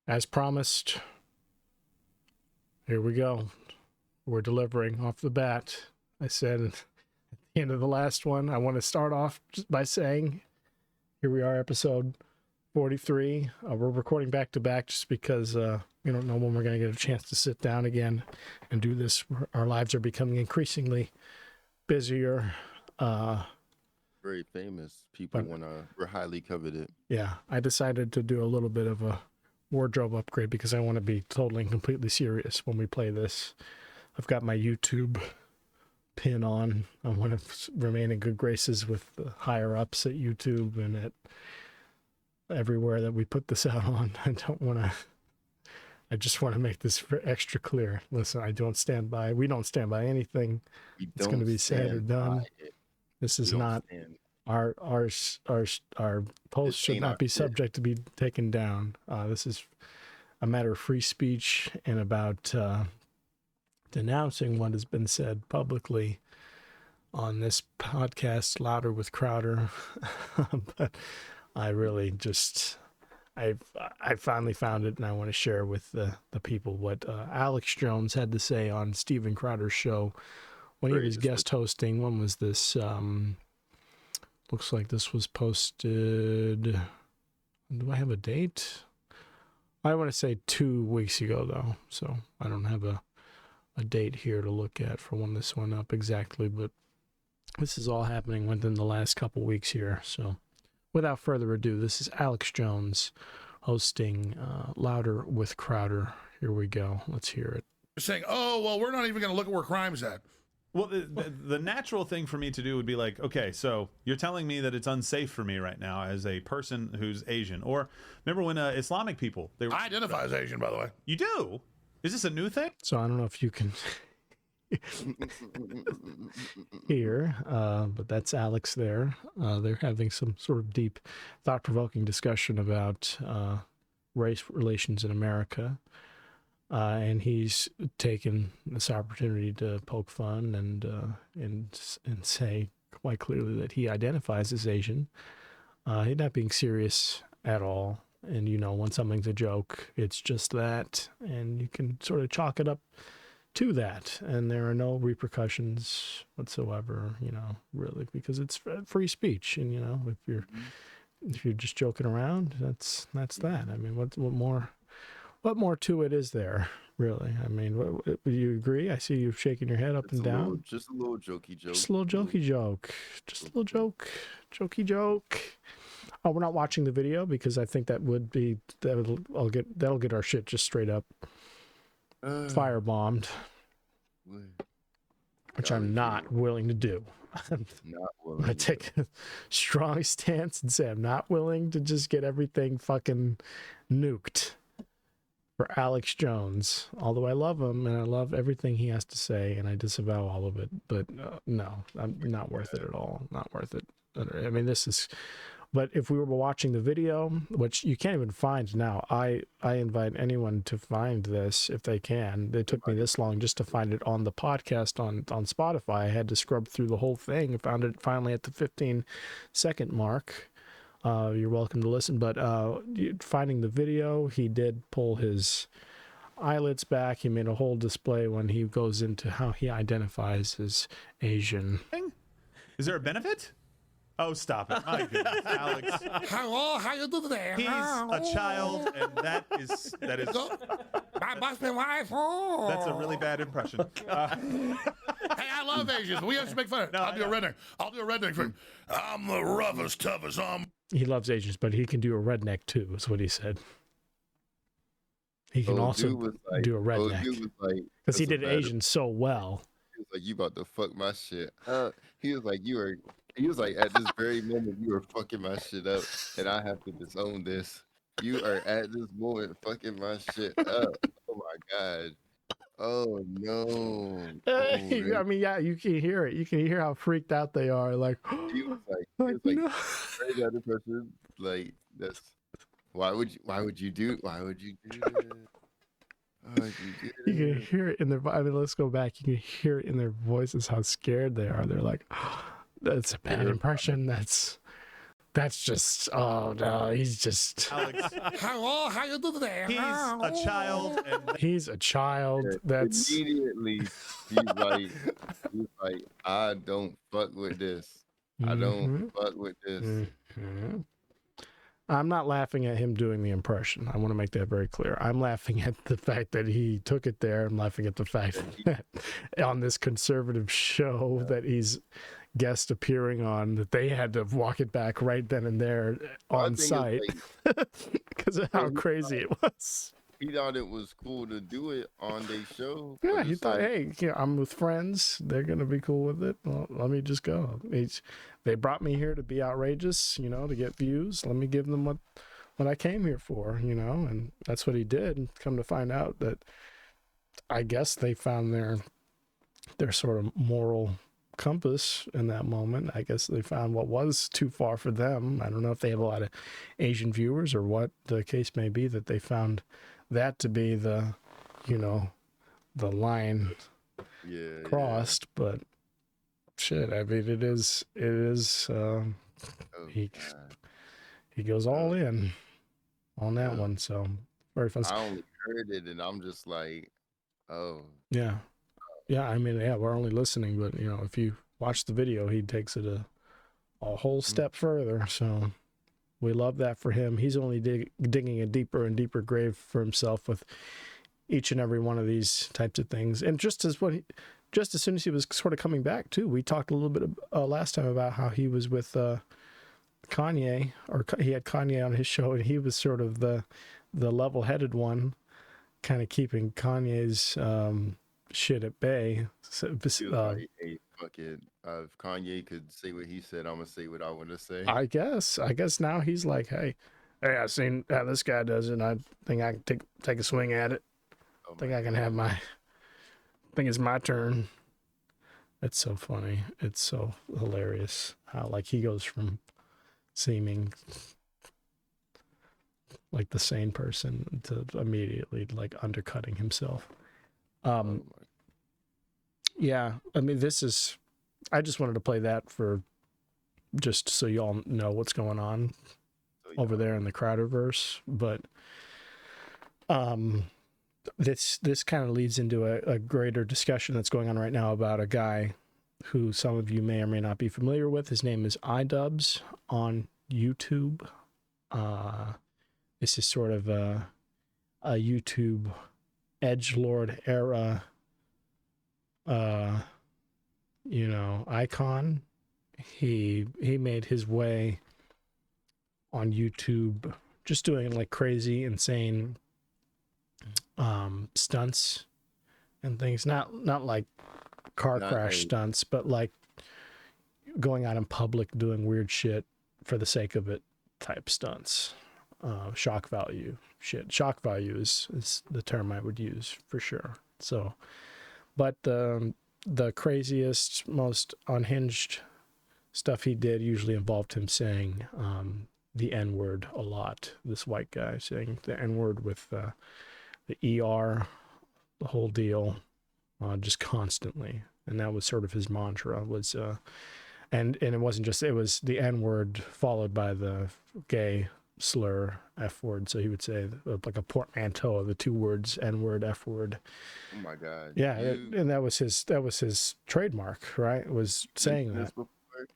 As promised, here we go. We're delivering off the bat. I said at the end of the last one, I want to start off just by saying, here we are, episode 43. We're recording back to back just because we don't know when we're going to get a chance to sit down again and do this. Our lives are becoming increasingly busier. Very famous people we're highly coveted. Yeah, I decided to do a little bit of a wardrobe upgrade because I want to be totally and completely serious when we play this. I've got my YouTube pin on. I want to remain in good graces with the higher ups at YouTube and at everywhere that we put this out on. I just want to make this extra clear. Listen, we don't stand by anything. It's going to be said or done. This is not our post should not be subject to be taken down. This is a matter of free speech and about denouncing what has been said publicly on this podcast, Louder with Crowder. But I really just, I finally found it, and I want to share with the people what Alex Jones had to say on Steven Crowder's show when he was guest hosting. When was this? Looks like this was posted. Do I have a date? I want to say 2 weeks ago, though. So I don't have a date here to look at for when this went up exactly. But this is all happening within the last couple weeks here. So without further ado, this is Alex Jones hosting Louder with Crowder. Here we go. Let's hear it. You're saying, oh, well, we're not even going to look at where crime's at. Well, the natural thing for me to do would be like, okay, so you're telling me that it's unsafe for me right now as a person who's Asian. Or remember when Islamic people... I identify as Asian, by the way. You do? Is this a new thing? So I don't know if you can hear, but that's Alex there. They're having some sort of deep, thought-provoking discussion about race relations in America. And he's taken this opportunity to poke fun and say quite clearly that he identifies as Asian. He's not being serious at all. And, you know, when something's a joke, it's just that. And you can sort of chalk it up to that. And there are no repercussions whatsoever, you know, really, because it's free speech. And, you know, if you're just joking around, that's that. I mean, what more to it is there, really? I mean, do you agree? I see you shaking your head up and down. Just a little jokey joke. Just a little jokey joke. Just a little joke. Jokey joke. Oh, we're not watching the video because I think that'll get our shit just straight up firebombed, which I'm not willing to do. I take a strong stance and say I'm not willing to just get everything fucking nuked for Alex Jones, although I love him and I love everything he has to say and I disavow all of it, but no, I'm not worth it at all. Not worth it. I mean, but if we were watching the video, which you can't even find now, I invite anyone to find this if they can. It took me this long just to find it on the podcast on Spotify. I had to scrub through the whole thing and found it finally at the 15-second mark. You're welcome to listen, but finding the video, he did pull his eyelids back. He made a whole display when he goes into how he identifies as Asian. Is there a benefit? Oh, stop it. My goodness, Alex. How you do there? He's a child, and that is My Boston wife. That's a really bad impression. Hey, I love Asians. We have to make fun of it. I'll do a redneck for him. I'm the roughest, toughest. He loves Asians, but he can do a redneck too, is what he said. He can also do a redneck. Because he did Asian so well. He was like, you about to fuck my shit up. He was like, at this very moment, you are fucking my shit up, and I have to disown this. You are at this moment fucking my shit up. Oh my God. Oh no! Oh, really? I mean, yeah, you can hear it. You can hear how freaked out they are. Like, He was like no. crazy other person. Like that's why would you do this? Why would you do You can this? hear it in their. I mean, let's go back. You can hear it in their voices how scared they are. They're like, "That's a bad impression. That's just. Oh no, he's just. Alex, Hello, how you doing there? he's a child, and He's a child. That's. Immediately he's like, I don't fuck with this. I don't fuck with this. Mhm. I'm not laughing at him doing the impression. I want to make that very clear. I'm laughing at the fact that he took it there. I'm laughing at the fact that on this conservative show that he's guest appearing on, that they had to walk it back right then and there on site because of how crazy it was. He thought it was cool to do it on their show. Yeah, he thought, hey, I'm with friends. They're going to be cool with it. Well, let me just go. They brought me here to be outrageous, to get views. Let me give them what I came here for, and that's what he did. And come to find out that I guess they found their sort of moral compass in that moment. I guess they found what was too far for them. I don't know if they have a lot of Asian viewers or what the case may be, that they found that to be the line crossed. But shit, I mean, it is he goes all in on that one. So very fun. I only heard it and I'm just like, oh yeah. I mean, yeah, we're only listening, but if you watch the video, he takes it a whole step further. So we love that for him. He's only digging a deeper and deeper grave for himself with each and every one of these types of things. And just as soon as he was sort of coming back too, we talked a little bit last time about how he was with Kanye, or he had Kanye on his show, and he was sort of the level-headed one, kind of keeping Kanye's shit at bay. So, hey, fuck it. If Kanye could say what he said, I'm gonna say what I want to say. I guess now he's like, hey, I seen how this guy does it, and I think I can take a swing at it. I think I can have I think it's my turn. It's so funny. It's so hilarious how he goes from seeming like the sane person to immediately undercutting himself. Yeah, I mean, I just wanted to play that for just so y'all know what's going on over there in the Crowderverse. But this kind of leads into a greater discussion that's going on right now about a guy who some of you may or may not be familiar with. His name is iDubbz on YouTube. This is sort of a YouTube edgelord era icon. He made his way on YouTube just doing crazy, insane stunts and things. Not like car crash stunts, but going out in public doing weird shit for the sake of it type stunts. Shock value shit. Shock value is the term I would use for sure. So, but the craziest, most unhinged stuff he did usually involved him saying the N-word a lot. This white guy saying the N-word with the ER, the whole deal, just constantly. And that was sort of his mantra was, and it wasn't just, it was the N-word followed by the gay slur F-word. So he would say like a portmanteau of the two words, N-word, F-word. Oh my God. Yeah. And that was his trademark, right? Was saying that.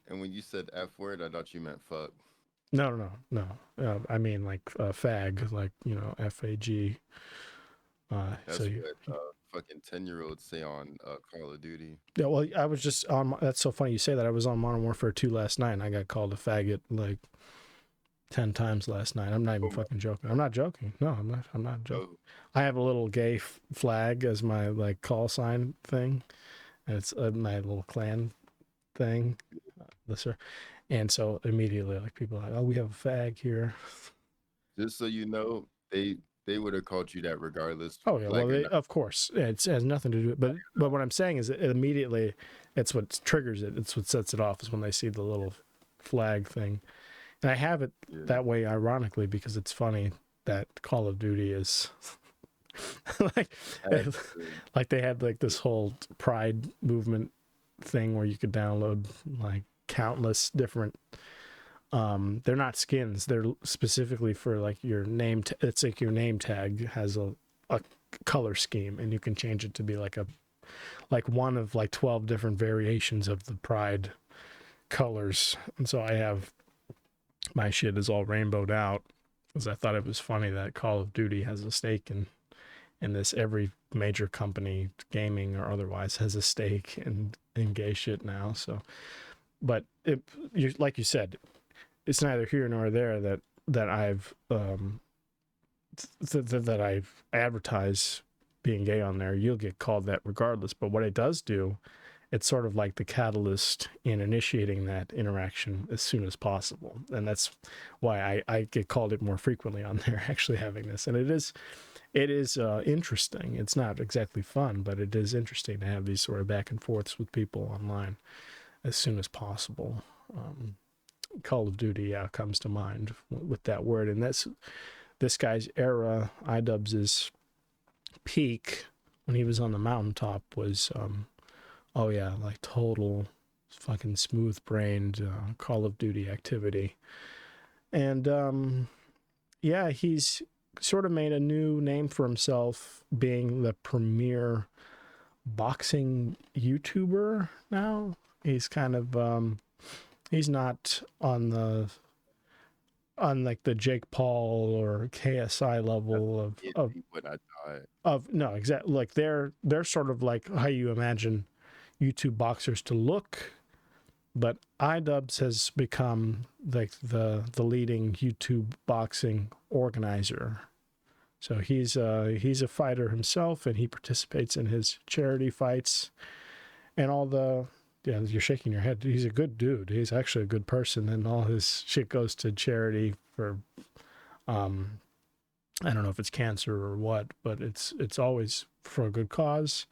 And when you said F-word, I thought you meant fuck. No. I mean fag, F-A-G. That's so what fucking 10-year-olds say on Call of Duty. Yeah, well, I was just on. That's so funny you say that. I was on Modern Warfare 2 last night, and I got called a faggot 10 times last night. I'm not even fucking joking. I'm not joking. No, I'm not joking. I have a little gay flag as my call sign thing, and it's my little clan thing. And so immediately people are like, oh, we have a fag here. Just so you know, they they would have called you that regardless. Oh yeah, Black well, or not. of course, it has nothing to do with it. But what I'm saying is, that immediately, it's what triggers it. It's what sets it off is when they see the little flag thing, and I have it that way ironically because it's funny that Call of Duty is like like they had like this whole Pride movement thing where you could download like countless different. They're not skins. They're specifically for like your name. It's like your name tag has a color scheme, and you can change it to be like one of like 12 different variations of the Pride colors. And so I have my shit is all rainbowed out because I thought it was funny that Call of Duty has a stake in this. Every major company, gaming or otherwise, has a stake in gay shit now. So, but like you said, it's neither here nor there that I've that I've advertised being gay on there. You'll get called that regardless. But what it does do, it's sort of like the catalyst in initiating that interaction as soon as possible. And that's why I get called it more frequently on there, actually having this. And it is interesting. It's not exactly fun, but it is interesting to have these sort of back and forths with people online as soon as possible. Call of Duty comes to mind with that word, and that's this guy's era. iDubbz's peak when he was on the mountaintop was like total fucking smooth-brained Call of Duty activity, and he's sort of made a new name for himself, being the premier boxing YouTuber now. He's kind of he's not on like the Jake Paul or KSI level of no, exactly, like they're sort of like how you imagine YouTube boxers to look, but iDubbz has become like the leading YouTube boxing organizer. So he's a fighter himself, and he participates in his charity fights and all the. Yeah, you're shaking your head. He's a good dude. He's actually a good person, and all his shit goes to charity for, I don't know if it's cancer or what, but it's always for a good cause.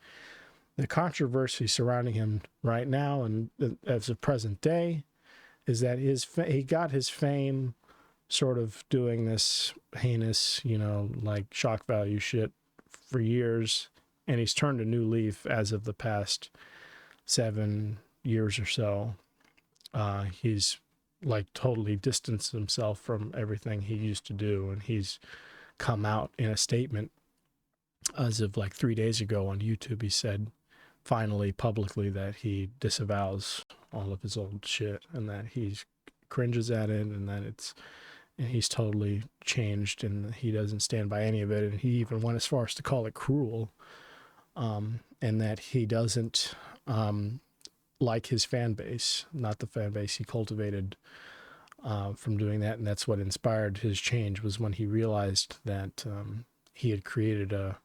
The controversy surrounding him right now and as of present day is that he got his fame sort of doing this heinous, like shock value shit for years, and he's turned a new leaf as of the past 7 years or so. He's like totally distanced himself from everything he used to do, and he's come out in a statement as of like 3 days ago on YouTube. He said finally publicly that he disavows all of his old shit and that he cringes at it, and that he's totally changed and he doesn't stand by any of it, and he even went as far as to call it cruel, and that he doesn't like his fan base, not the fan base he cultivated from doing that. And that's what inspired his change, was when he realized that he had created a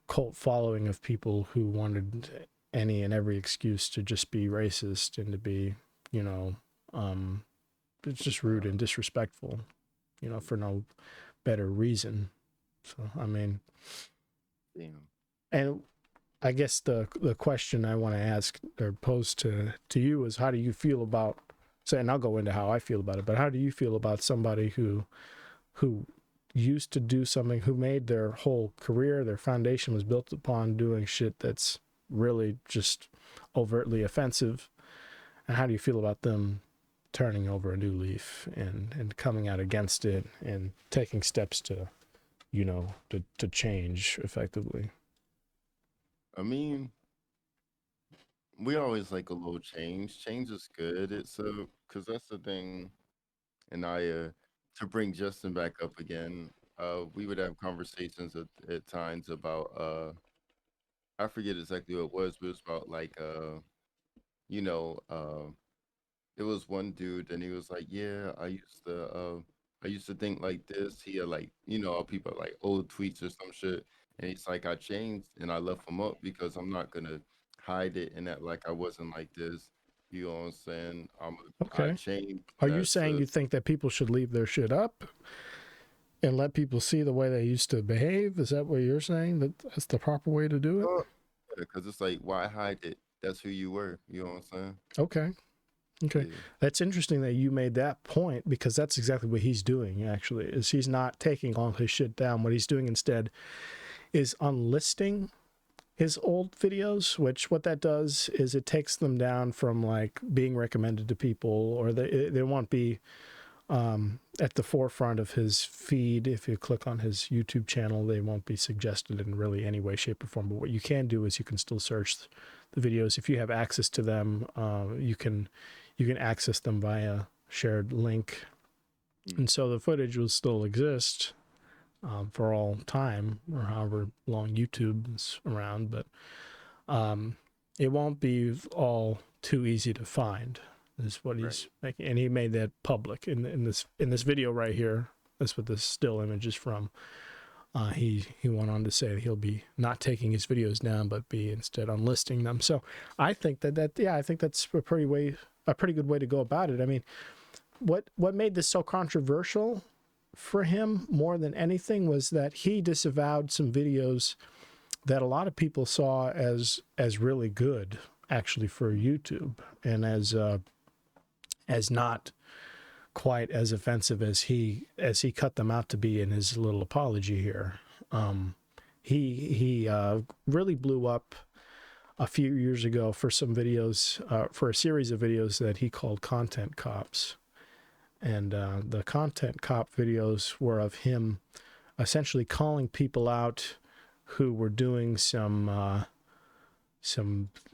cult following of people who wanted any and every excuse to just be racist and to be, it's just rude and disrespectful, for no better reason. So, I mean, Damn. And I guess the question I want to ask or pose to you is, how do you feel about, and I'll go into how I feel about it, but how do you feel about somebody who used to do something, who made their whole career, their foundation was built upon doing shit that's really just overtly offensive, and how do you feel about them turning over a new leaf and coming out against it and taking steps to change effectively? I mean, we always like a little change. Change is good. It's because that's the thing. And to bring Justin back up again, we would have conversations at times about I forget exactly what it was, but it was about like it was one dude, and he was like, "Yeah, I used to think like this." He had like, people had, like old tweets or some shit, and he's like, "I changed and I left them up because I'm not gonna hide it and act like I wasn't like this." You know what I'm saying? I Okay. changed. Are you saying you think that people should leave their shit up and let people see the way they used to behave? Is that what you're saying? That's the proper way to do it? Because it's like, why hide it? That's who you were. You know what I'm saying? Okay. Yeah. That's interesting that you made that point, because that's exactly what he's doing, actually, is he's not taking all his shit down. What he's doing instead is unlisting his old videos, which what that does is it takes them down from like being recommended to people, or they won't be at the forefront of his feed. If you click on his YouTube channel, they won't be suggested in really any way, shape, or form. But what you can do is you can still search the videos. If you have access to them, you can access them via shared link. And so the footage will still exist for all time, or however long YouTube is around, but it won't be all too easy to find, is what he's making. And he made that public in this video right here. That's what this still image is from. He went on to say that he'll be not taking his videos down, but be instead unlisting them. So I think I think that's a pretty good way to go about it. I mean, what made this so controversial for him more than anything was that he disavowed some videos that a lot of people saw as really good, actually, for YouTube, and as not quite as offensive as he cut them out to be in his little apology here. He really blew up a few years ago for some videos, for a series of videos that he called Content Cops. And the Content Cop videos were of him essentially calling people out who were doing some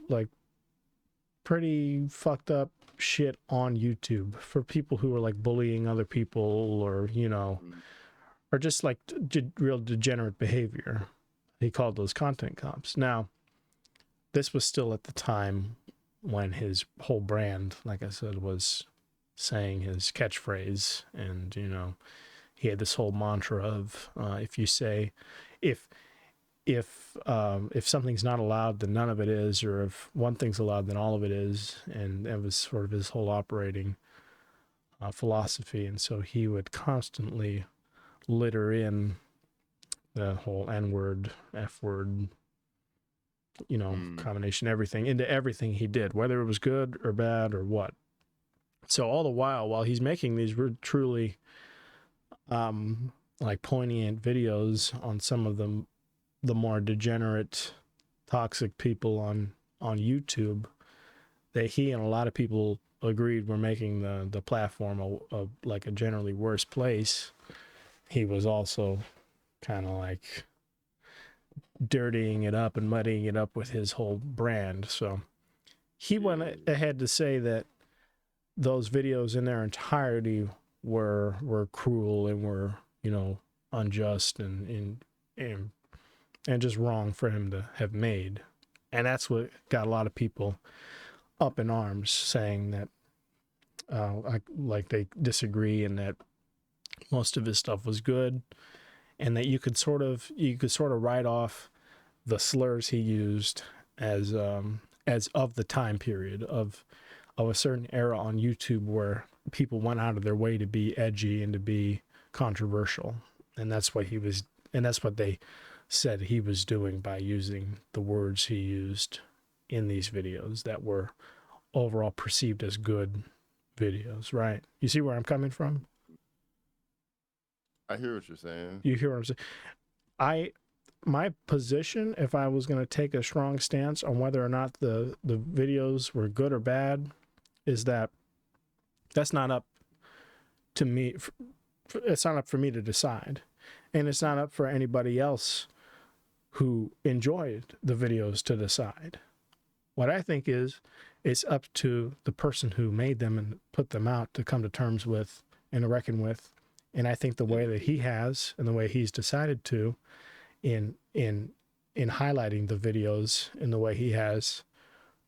like pretty fucked up shit on YouTube, for people who were like bullying other people, or or just like real degenerate behavior. He called those Content Cops. Now, this was still at the time when his whole brand, like I said, was saying his catchphrase, and he had this whole mantra of if you say if something's not allowed, then none of it is, or if one thing's allowed, then all of it is. And that was sort of his whole operating philosophy. And so he would constantly litter in the whole N-word, F-word, combination, everything into everything he did, whether it was good or bad or what. So all the while he's making these truly like poignant videos on some of the more degenerate, toxic people on YouTube, that he and a lot of people agreed were making the platform a like a generally worse place, he was also kind of like dirtying it up and muddying it up with his whole brand. So he went ahead to say that those videos in their entirety were cruel and were unjust and just wrong for him to have made. And that's what got a lot of people up in arms, saying that like they disagree, and that most of his stuff was good, and that you could sort of write off the slurs he used as of the time period of a certain era on YouTube where people went out of their way to be edgy and to be controversial. And that's what they said he was doing by using the words he used in these videos that were overall perceived as good videos, right? You see where I'm coming from? I hear what you're saying. You hear what I'm saying? My position, if I was going to take a strong stance on whether or not the videos were good or bad, is that's not up to me. It's not up for me to decide. And it's not up for anybody else who enjoyed the videos to decide. What I think is, it's up to the person who made them and put them out to come to terms with and to reckon with. And I think the way that he has, and the way he's decided to, in highlighting the videos in the way he has,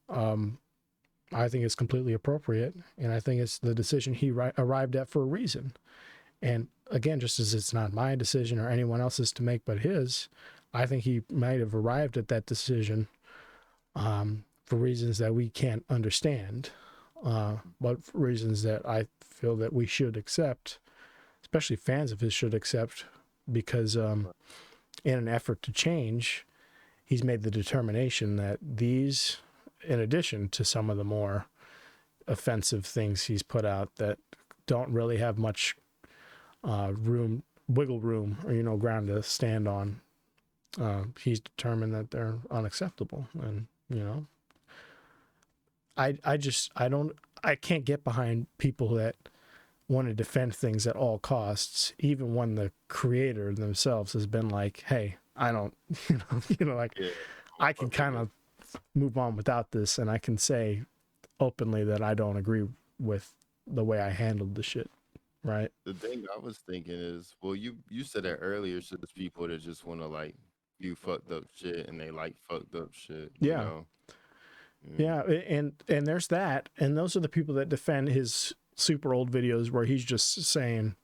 I think it's completely appropriate, and I think it's the decision he arrived at for a reason. And again, just as it's not my decision or anyone else's to make but his, I think he might have arrived at that decision for reasons that we can't understand, but for reasons that I feel that we should accept, especially fans of his should accept, because in an effort to change, he's made the determination that these, in addition to some of the more offensive things he's put out that don't really have much wiggle room, or ground to stand on, he's determined that they're unacceptable. And I can't get behind people that want to defend things at all costs, even when the creator themselves has been like, hey, I don't I can kind of move on without this, and I can say openly that I don't agree with the way I handled the shit. Right. The thing I was thinking is, well, you said that earlier. So there's people that just want to like do fucked up shit, and they like fucked up shit. Yeah. Yeah, and there's that, and those are the people that defend his super old videos where he's just saying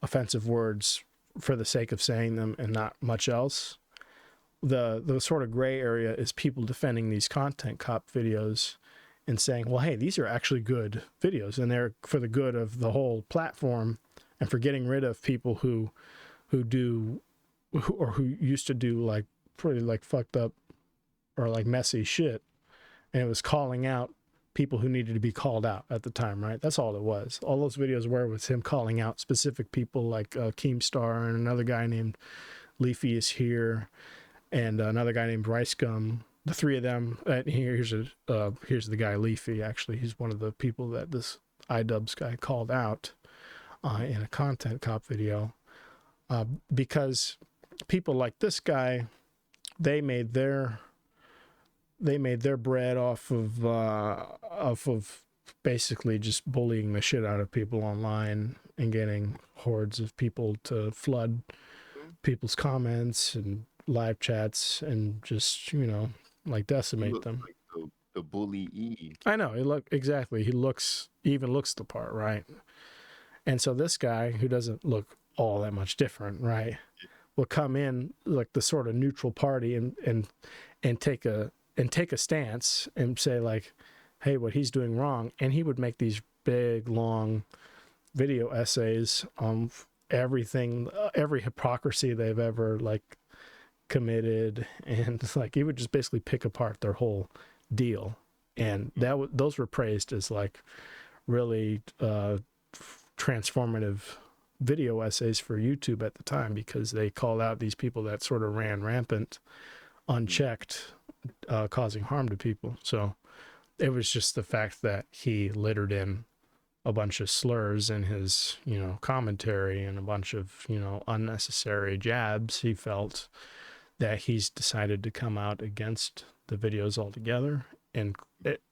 offensive words for the sake of saying them and not much else. The sort of gray area is people defending these content cop videos and saying, well, hey, these are actually good videos, and they're for the good of the whole platform, and for getting rid of people who used to do like pretty like fucked up or like messy shit. And it was calling out people who needed to be called out at the time, right? That's all it was. All those videos was him calling out specific people like Keemstar and another guy named Leafy is here, and another guy named Rice Gum. The three of them. Here's the guy Leafy. Actually, he's one of the people that this iDubbz guy called out in a content cop video, because people like this guy, they made their bread off of basically just bullying the shit out of people online and getting hordes of people to flood people's comments and live chats and just like decimate them. Like the bully E. I know. He looks the part, right? And so this guy, who doesn't look all that much different, right, will come in like the sort of neutral party and take a stance and say like, hey, what he's doing wrong. And he would make these big, long video essays on everything, every hypocrisy they've ever like committed. And like, he would just basically pick apart their whole deal. And those were praised as like really transformative video essays for YouTube at the time, because they called out these people that sort of ran rampant, unchecked, causing harm to people. So it was just the fact that he littered in a bunch of slurs in his, commentary and a bunch of, unnecessary jabs. He felt that he's decided to come out against the videos altogether, and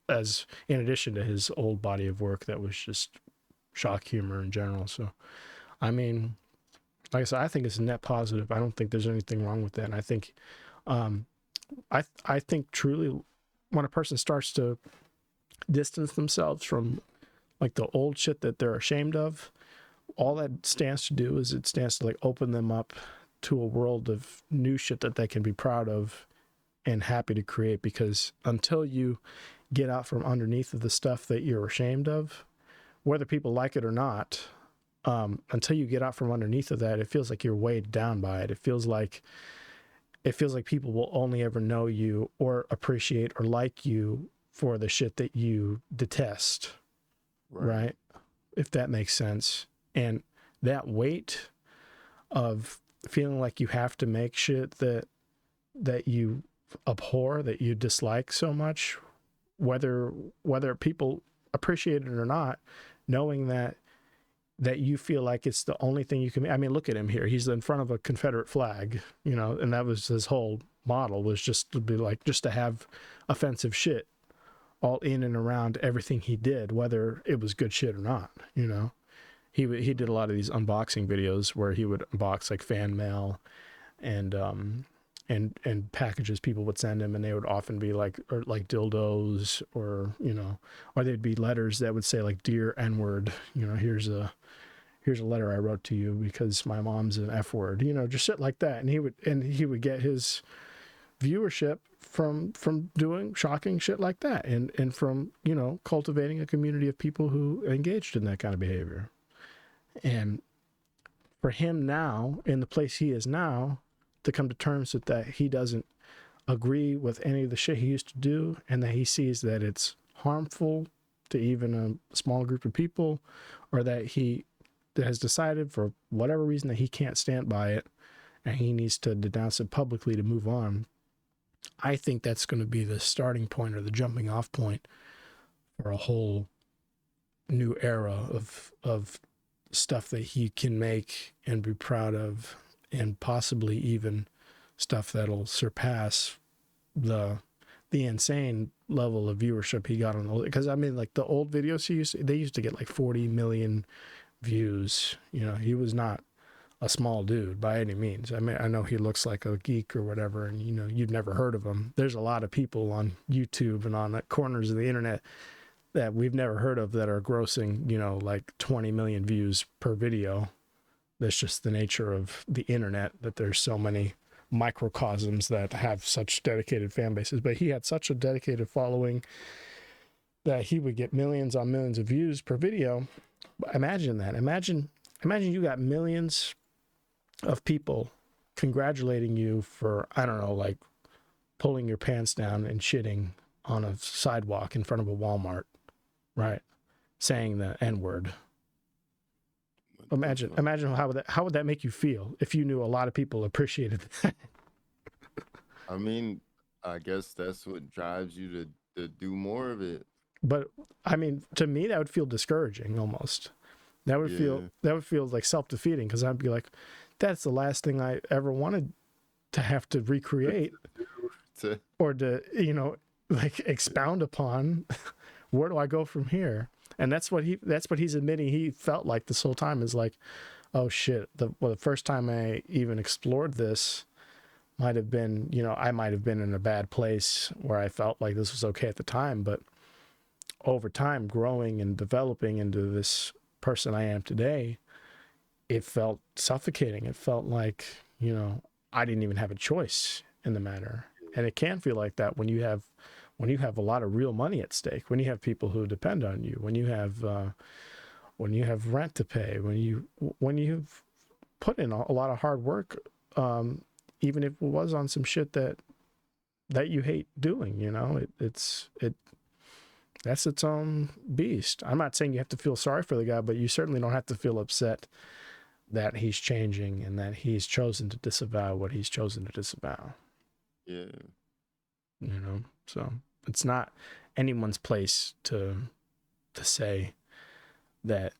as in addition to his old body of work that was just shock humor in general. So, I mean, like I said, I think it's a net positive. I don't think there's anything wrong with that. And I think, I think truly when a person starts to distance themselves from like the old shit that they're ashamed of, all that stands to do is it stands to like open them up to a world of new shit that they can be proud of and happy to create. Because until you get out from underneath of the stuff that you're ashamed of, whether people like it or not, until you get out from underneath of that, it feels like you're weighed down by it. It feels like people will only ever know you or appreciate or like you for the shit that you detest. Right? If that makes sense. And that weight of feeling like you have to make shit that you abhor, that you dislike so much, whether people appreciate it or not, knowing that you feel like it's the only thing you can. I mean, look at him here. He's in front of a Confederate flag, and that was his whole model, was just to be like, just to have offensive shit all in and around everything he did, whether it was good shit or not. He did a lot of these unboxing videos where he would unbox like fan mail and packages people would send him, and they would often be like dildos or they'd be letters that would say like, "Dear N-word, here's a letter I wrote to you because my mom's an F word," just shit like that. And he would get his viewership from doing shocking shit like that, and from cultivating a community of people who engaged in that kind of behavior. And for him now, in the place he is now, to come to terms with that he doesn't agree with any of the shit he used to do, and that he sees that it's harmful to even a small group of people, or that he has decided for whatever reason that he can't stand by it and he needs to denounce it publicly to move on. I think that's going to be the starting point or the jumping off point for a whole new era of stuff that he can make and be proud of, and possibly even stuff that'll surpass the insane level of viewership he got on the, because I mean, like the old videos they used to get like 40 million views. You know, he was not a small dude by any means. I mean, I know he looks like a geek or whatever, and you know, you've never heard of him. There's a lot of people on YouTube and on the corners of the internet that we've never heard of that are grossing, you know, like 20 million views per video. That's just the nature of the internet, that there's so many microcosms that have such dedicated fan bases. But he had such a dedicated following that he would get millions on millions of views per video. Imagine that. Imagine you got millions of people congratulating you for, I don't know, like pulling your pants down and shitting on a sidewalk in front of a Walmart, right? Saying the N-word. Imagine how would that make you feel if you knew a lot of people appreciated that? I mean, I guess that's what drives you to do more of it. But I mean, to me, that would feel discouraging almost. That would feel like self-defeating, because I'd be like, that's the last thing I ever wanted to have to recreate or to, you know, like expound upon. Where do I go from here? And that's what he's admitting he felt like this whole time, is like, oh shit, the first time I even explored this might have been, you know, I might have been in a bad place where I felt like this was okay at the time, but over time, growing and developing into this person I am today, it felt suffocating. It felt like, you know, I didn't even have a choice in the matter. And it can feel like that when you have a lot of real money at stake, when you have people who depend on you, when you have rent to pay, when you've put in a lot of hard work, even if it was on some shit that you hate doing, you know, that's its own beast. I'm not saying you have to feel sorry for the guy, but you certainly don't have to feel upset that he's changing and that he's chosen to disavow what he's chosen to disavow. Yeah. You know, so it's not anyone's place to say that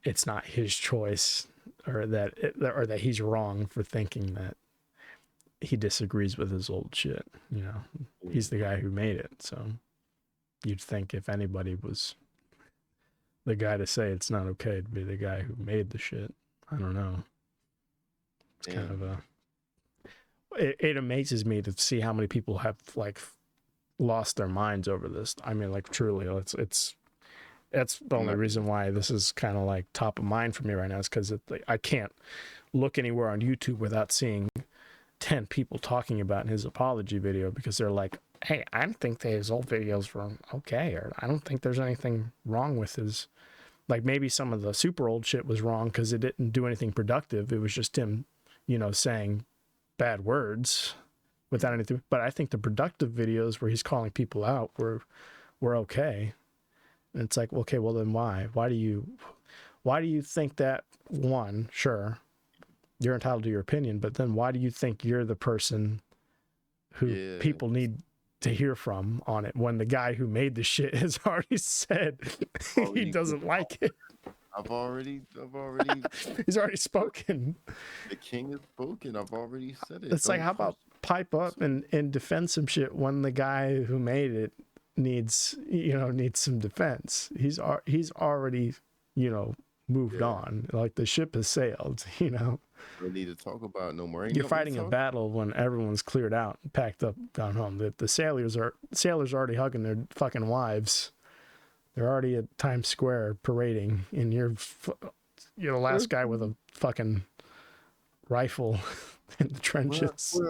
it's not his choice, or that he's wrong for thinking that he disagrees with his old shit. You know, he's the guy who made it. So you'd think if anybody was the guy to say it's not okay, it'd be the guy who made the shit. I don't know. It's kind of it amazes me to see how many people have like lost their minds over this. I mean, like truly, that's the only reason why this is kind of like top of mind for me right now, is because I can't look anywhere on YouTube without seeing 10 people talking about his apology video, because they're like, hey, I don't think that his old videos were okay, or I don't think there's anything wrong with his, like maybe some of the super old shit was wrong because it didn't do anything productive. It was just him, you know, saying bad words without anything. But I think the productive videos where he's calling people out were okay. And it's like, okay, well then why? Why do you think that? One, sure, you're entitled to your opinion, but then why do you think you're the person who people need to hear from on it, when the guy who made the shit has already said he doesn't like it? I've already He's already spoken. The king has spoken. I've already said it. It's like, how about pipe up and defend some shit when the guy who made it needs some defense. He's already, you know, moved on. Like the ship has sailed, you know. We need to talk about no more. You're fighting a battle when everyone's cleared out, packed up, gone home. The sailors are already hugging their fucking wives. They're already at Times Square parading, and you're the last guy with a fucking rifle in the trenches.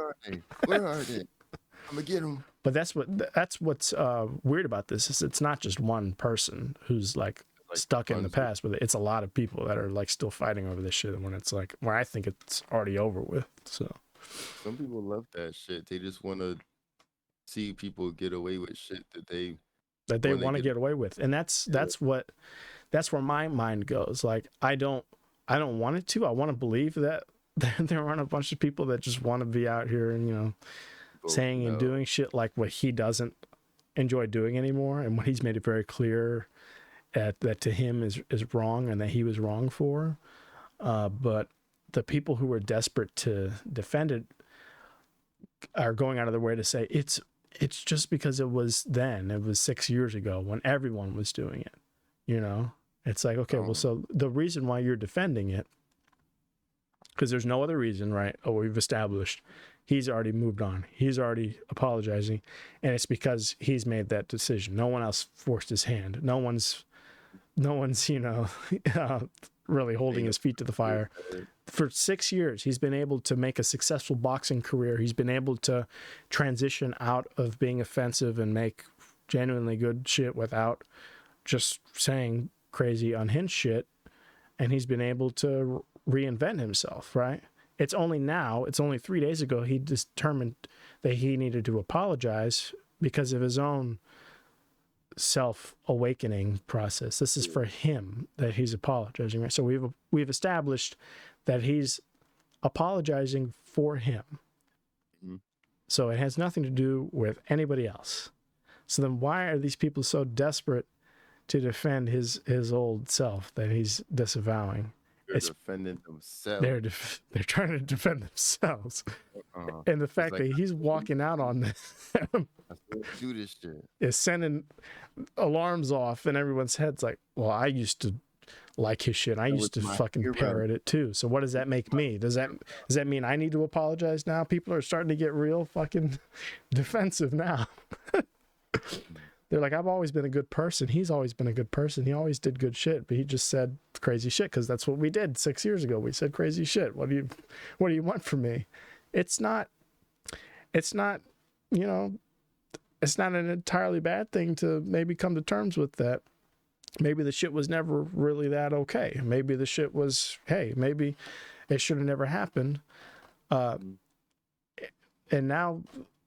Where are they? I'm gonna get them. But that's what's weird about this, is it's not just one person who's like like stuck in the tons of- past with it. It's a lot of people that are like still fighting over this shit when it's like where I think it's already over with. So Some people love that shit. They just want to see people get away with shit that they want to get away with, and that's where my mind goes. Like I don't want it to. I want to believe that there aren't a bunch of people that just want to be out here and saying and doing shit like what he doesn't enjoy doing anymore, and what he's made it very clear that to him is wrong and that he was wrong for. But the people who are desperate to defend it are going out of their way to say it's just because it was 6 years ago when everyone was doing it. It's like, okay, well, so the reason why you're defending it, because there's no other reason, right? Oh, we've established he's already moved on. He's already apologizing. And it's because he's made that decision. No one else forced his hand. No one's really holding his feet to the fire. For 6 years, he's been able to make a successful boxing career. He's been able to transition out of being offensive and make genuinely good shit without just saying crazy unhinged shit. And he's been able to reinvent himself, right? It's only 3 days ago, he determined that he needed to apologize because of his own self-awakening process. This is for him that he's apologizing, right? So we've established that he's apologizing for him. Mm-hmm. So it has nothing to do with anybody else. So then why are these people so desperate to defend his old self that he's disavowing? They're defending themselves. They're trying to defend themselves. And the fact that he's walking out on this do this shit is sending alarms off in everyone's heads like, well, I used to like his shit. I used to fucking parrot it too. So what does that make me? Does that mean I need to apologize now? People are starting to get real fucking defensive now. They're like, I've always been a good person. He's always been a good person. He always did good shit, but he just said crazy shit because that's what we did 6 years ago. We said crazy shit. What do you want from me? It's not an entirely bad thing to maybe come to terms with that. Maybe the shit was never really that okay. Maybe the shit was, hey, maybe it should have never happened. And now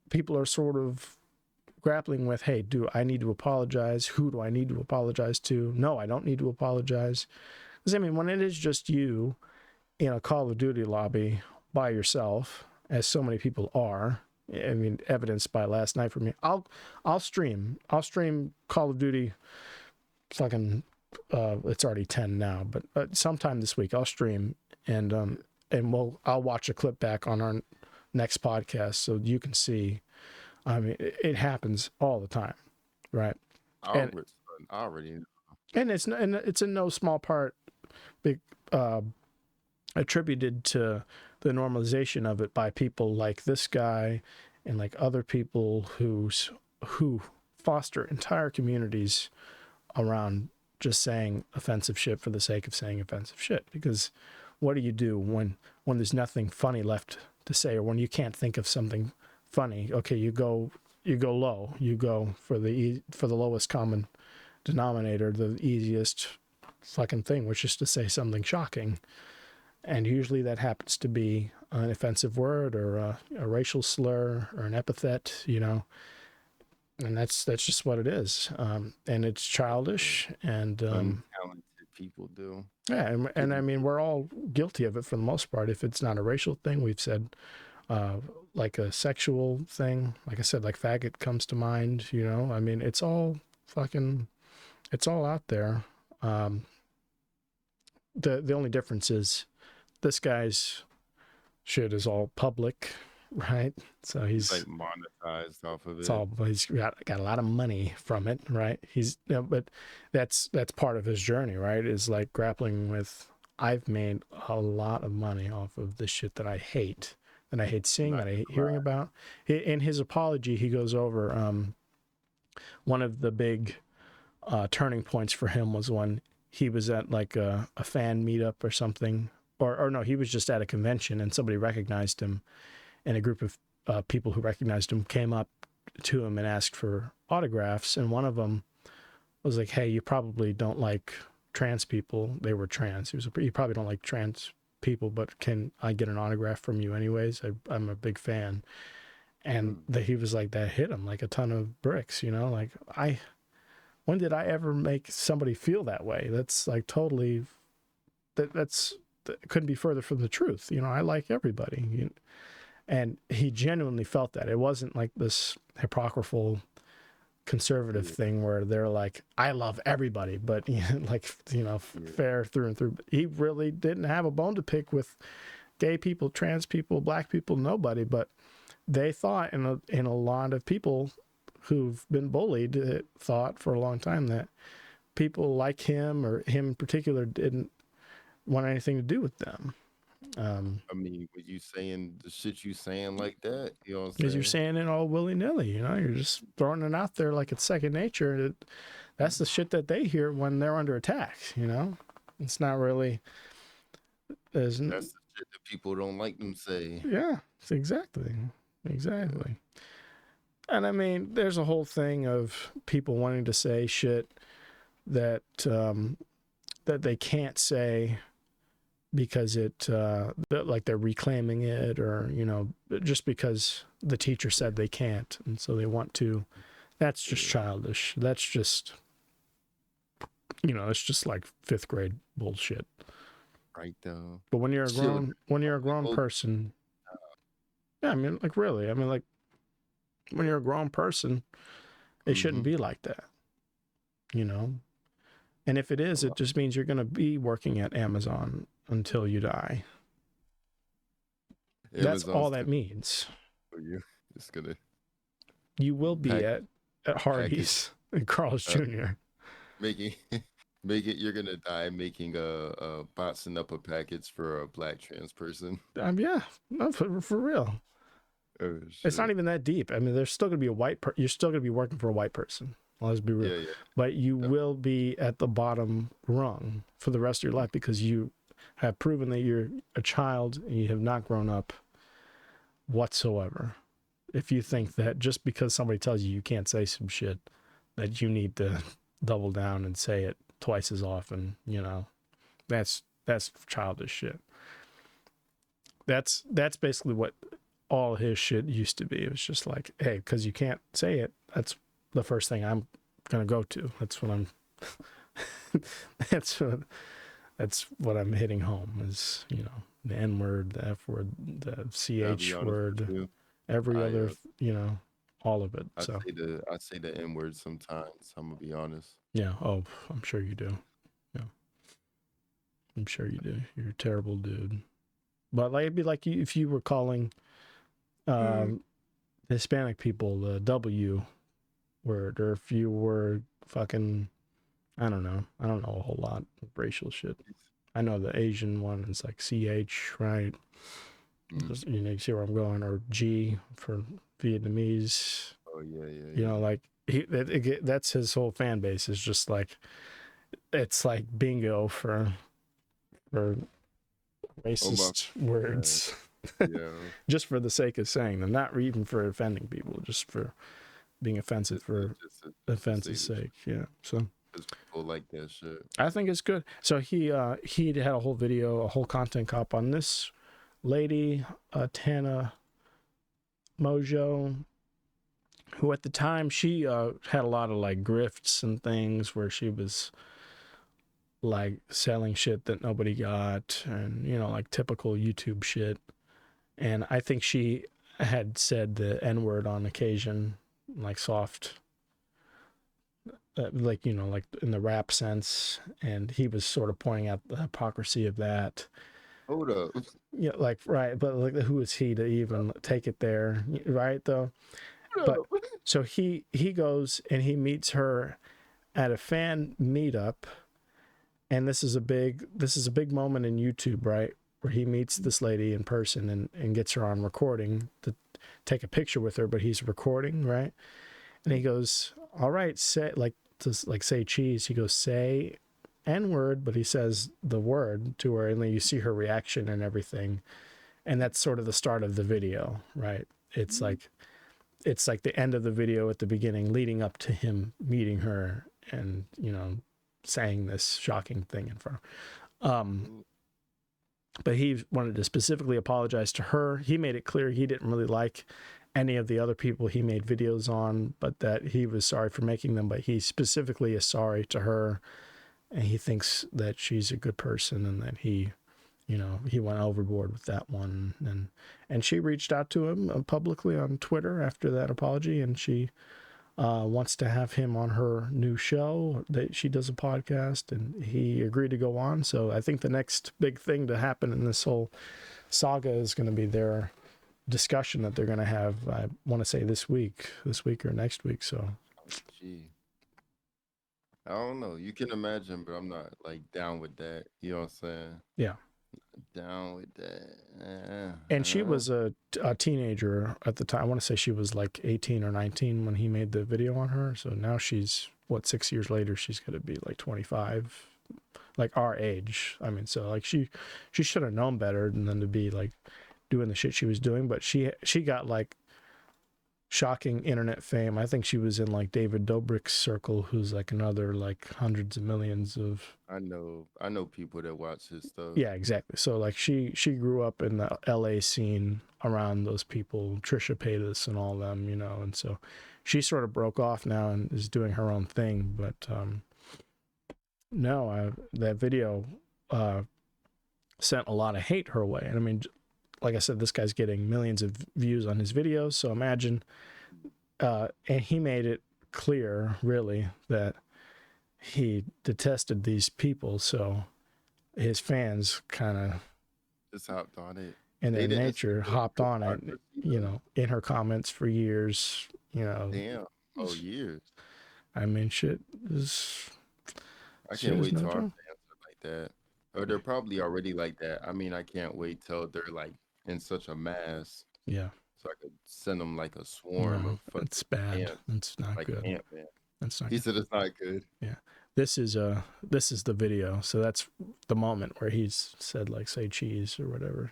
people are sort of grappling with, hey, do I need to apologize? Who do I need to apologize to? No, I don't need to apologize. Because, I mean, when it is just you in a Call of Duty lobby by yourself, as so many people are, I mean, evidenced by last night for me, I'll stream Call of Duty fucking, it's already 10 now, but sometime this week I'll stream and I'll watch a clip back on our next podcast so you can see. I mean, it happens all the time, right? I already know. And it's in no small part attributed to the normalization of it by people like this guy and like other people who foster entire communities around just saying offensive shit for the sake of saying offensive shit. Because what do you do when there's nothing funny left to say, or when you can't think of something funny? Okay, you go low. You go for the lowest common denominator, the easiest fucking thing, which is to say something shocking. And usually that happens to be an offensive word or a racial slur or an epithet, and that's just what it is. And it's childish and talented people do. Yeah, and I mean, we're all guilty of it for the most part. If it's not a racial thing, we've said like a sexual thing, like I said, like faggot comes to mind, I mean, it's all out there. The only difference is this guy's shit is all public, right? So he's like monetized off of it. He's got a lot of money from it, right? But that's part of his journey, right? Is like grappling with, I've made a lot of money off of this shit that I hate seeing, that I hate hearing about. In his apology, he goes over one of the big turning points for him was when he was at like a fan meetup or something, or no, he was just at a convention and somebody recognized him, and a group of people who recognized him came up to him and asked for autographs, and one of them was like, hey, you probably don't like trans people. They were trans. You probably don't like trans people, but can I get an autograph from you anyways? I'm a big fan. And he was like, that hit him like a ton of bricks, you know, like when did I ever make somebody feel that way? That's like totally, that couldn't be further from the truth. You know, I like everybody. And he genuinely felt that. It wasn't like this hypocritical conservative thing where they're like, I love everybody, but fair through and through. He really didn't have a bone to pick with gay people, trans people, black people, nobody. But they thought, in a lot of people who've been bullied, thought for a long time that people like him, or him in particular, didn't want anything to do with them. I mean, were you saying the shit you saying like that? You know what I'm saying? Because you're saying it all willy-nilly, you know? You're just throwing it out there like it's second nature. That's the shit that they hear when they're under attack, you know? It's not really... That's the shit that people don't like them say. Yeah, exactly. And I mean, there's a whole thing of people wanting to say shit that they can't say because like they're reclaiming it, or, you know, just because the teacher said they can't, and so they want to. That's just childish. That's just, you know, it's just like 5th grade bullshit. Right though. But when you're a grown person, yeah, I mean, like, really, I mean, like, when you're a grown person, it shouldn't be like that, you know? And if it is, it just means you're going to be working at Amazon until you die. That's all that means. It's gonna. You will be at Hardee's and Carl's Jr. You're gonna die making a boxing up a package for a black trans person. Yeah, no, for real. Oh, it's not even that deep. I mean, there's still gonna be you're still gonna be working for a white person. Let's be real. Yeah. But you will be at the bottom rung for the rest of your life, because you have proven that you're a child and you have not grown up whatsoever. If you think that just because somebody tells you can't say some shit, that you need to double down and say it twice as often, you know, that's childish shit. That's basically what all his shit used to be. It was just like, hey, because you can't say it, that's the first thing I'm gonna go to. That's what I'm that's what I'm hitting home, is, you know, the N word, the F word, the CH word, every other, you know, all of it. I say the N word sometimes. I'm gonna be honest. Yeah. Oh, I'm sure you do. Yeah. I'm sure you do. You're a terrible dude. But like, it'd be like if you were calling Hispanic people the W word, or if you were fucking, I don't know a whole lot of racial shit. I know the Asian one is like CH, right? Just, you know, you see where I'm going, or G for Vietnamese. Oh yeah. You know, like that's his whole fan base, is just like, it's like bingo for racist words. Yeah. Just for the sake of saying them, not even for offending people, just for being offensive for offense's sake. Yeah. So people like that shit. I think it's good. So he had a whole video, a whole content cop on this lady, Tana Mojo, who at the time, she had a lot of like grifts and things where she was like selling shit that nobody got, and, you know, like typical YouTube shit. And I think she had said the N-word on occasion, like soft, like, you know, like in the rap sense. And he was sort of pointing out the hypocrisy of that. Hold up. Yeah, like, right. But like, who is he to even take it there? Right, though. But so he goes and he meets her at a fan meetup. And this is a big moment in YouTube, right? Where he meets this lady in person and gets her on recording to take a picture with her, but he's recording, right? And he goes, all right, say cheese. He goes, say N-word, but he says the word to her, and then you see her reaction and everything. And that's sort of the start of the video, right? It's like the end of the video at the beginning, leading up to him meeting her and, you know, saying this shocking thing in front of but he wanted to specifically apologize to her. He made it clear he didn't really like any of the other people he made videos on, but that he was sorry for making them, but he specifically is sorry to her, and he thinks that she's a good person, and that he went overboard with that one. And she reached out to him publicly on Twitter after that apology, and she wants to have him on her new show that she does a podcast, and he agreed to go on. So I think the next big thing to happen in this whole saga is going to be their discussion that they're going to have. I want to say this week or next week. So, Gee, I don't know. You can imagine, but I'm not like down with that. You know what I'm saying? Yeah. Down with that. And she was a teenager at the time. I want to say she was like 18 or 19 when he made the video on her. So now she's 6 years later, she's going to be like 25, like our age. I mean, so like she should have known better than to be like doing the shit she was doing. But she got like shocking internet fame. I think she was in like David Dobrik's circle, who's like another like hundreds of millions of. I know people that watch his stuff. Yeah, exactly. So like she grew up in the LA scene around those people, Trisha Paytas and all them, and so she sort of broke off now and is doing her own thing. But that video sent a lot of hate her way. And I mean, like I said, this guy's getting millions of views on his videos. So imagine, and he made it clear, really, that he detested these people. So his fans kind of just hopped on it. In their nature, hopped on it, in her comments for years, Damn. Oh, years. I mean, shit is. I can't wait till our fans are like that. Or they're probably already like that. I mean, I can't wait till they're like in such a mass. Yeah. So I could send them like a swarm of fucking It's bad. ants, It's not like good. Ant-Man. That's not He good. said it's not good. Yeah. This is the video. So that's the moment where he's said like say cheese or whatever,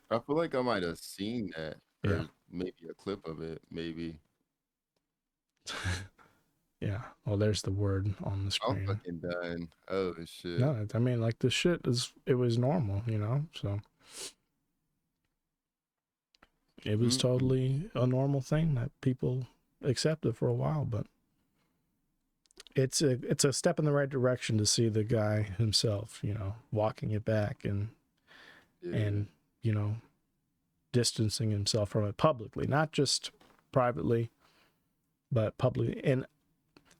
I feel like I might have seen that. Or Yeah. maybe a clip of it, maybe. Yeah. Well, there's the word on the I'm screen. fucking done. Oh shit. No, I mean, like the shit it was normal, so it was totally a normal thing that people accepted for a while, but it's a step in the right direction to see the guy himself, walking it back and distancing himself from it publicly, not just privately, but publicly. And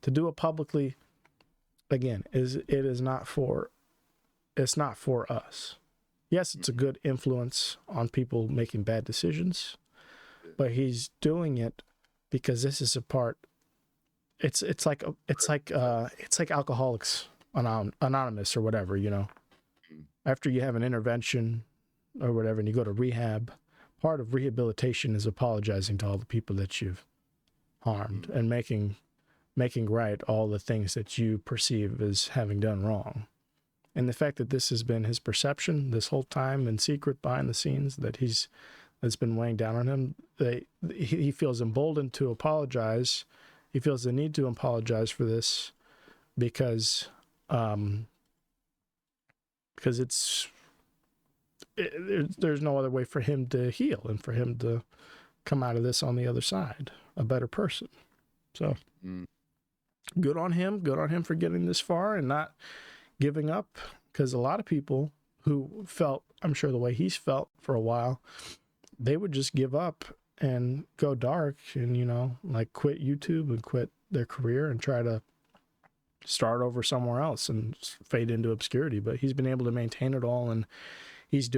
to do it publicly, again, it's not for us. Yes, it's a good influence on people making bad decisions, but he's doing it because this is a part. It's like Alcoholics Anonymous or whatever, After you have an intervention or whatever and you go to rehab, part of rehabilitation is apologizing to all the people that you've harmed and making right all the things that you perceive as having done wrong. And the fact that this has been his perception this whole time in secret behind the scenes, that's been weighing down on him, he feels emboldened to apologize. He feels the need to apologize for this because there's no other way for him to heal and for him to come out of this on the other side a better person. So good on him for getting this far and not giving up, because a lot of people who felt, I'm sure the way he's felt for a while, they would just give up and go dark and like quit YouTube and quit their career and try to start over somewhere else and fade into obscurity. But he's been able to maintain it all, and he's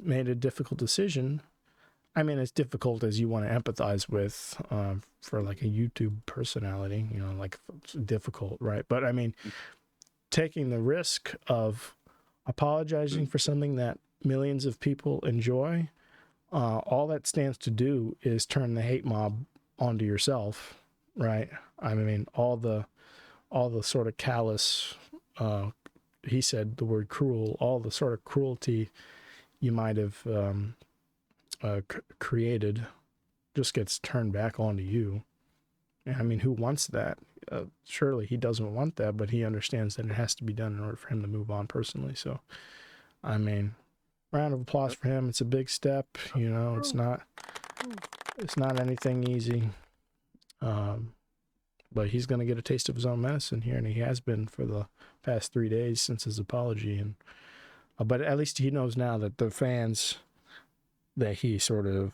made a difficult decision. I mean, as difficult as you want to empathize with for like a YouTube personality, like it's difficult, right? But I mean, taking the risk of apologizing for something that millions of people enjoy, all that stands to do is turn the hate mob onto yourself, right? I mean, all the sort of callous, he said the word cruel, all the sort of cruelty you might have created just gets turned back onto you. And I mean, who wants that? surely he doesn't want that, but he understands that it has to be done in order for him to move on personally. So, I mean, round of applause for him. It's a big step. You know, it's not anything easy. But he's going to get a taste of his own medicine here, and he has been for the past 3 days since his apology. And but at least he knows now that the fans that he sort of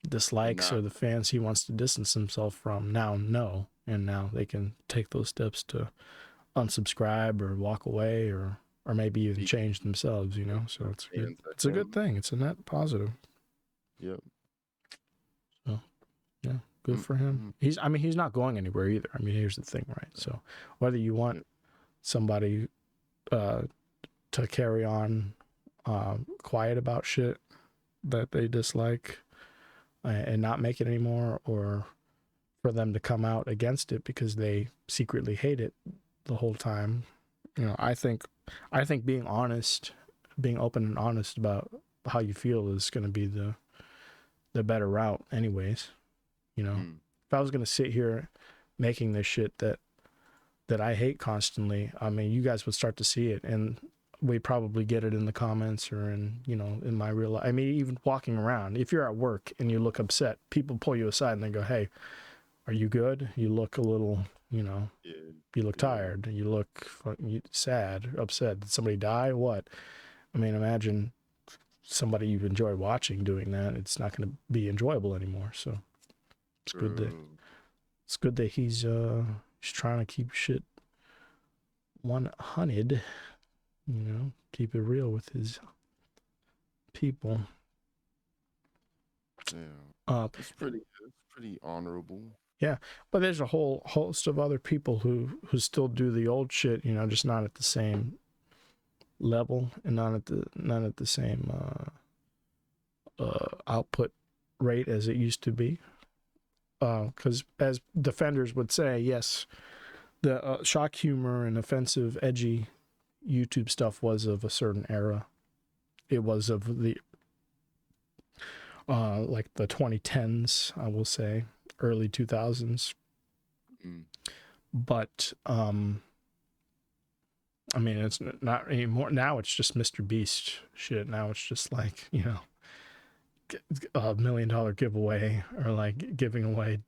dislikes or the fans he wants to distance himself from now know, and now they can take those steps to unsubscribe or walk away or maybe even change themselves, you know. So it's a good thing. It's a net positive. Yep. So yeah, good for him. He's not going anywhere either. I mean, here's the thing, right? So whether you want somebody to carry on quiet about shit that they dislike and not make it anymore, or for them to come out against it because they secretly hate it the whole time, you know, I think being honest, being open and honest about how you feel is going to be the better route anyways. You know, if I was going to sit here making this shit that I hate constantly, I mean, you guys would start to see it, and we probably get it in the comments or in, you know, in my real life. I mean, even walking around, if you're at work and you look upset, people pull you aside and they go, "Hey, are you good? You look a little, you know, you look tired. You look sad, upset. Did somebody die? What?" I mean, imagine somebody you enjoy watching doing that. It's not going to be enjoyable anymore. So it's good that he's trying to keep shit 100. You know, keep it real with his people. Yeah, it's pretty honorable. Yeah, but there's a whole host of other people who still do the old shit. You know, just not at the same level and not at the same output rate as it used to be. Because as defenders would say, yes, the shock humor and offensive, edgy YouTube stuff was of a certain era. It was of the like the 2010s, I will say, early 2000s. But I mean, it's not anymore. Now it's just Mr. Beast shit. Now it's just like, you know, $1 million giveaway, or like giving away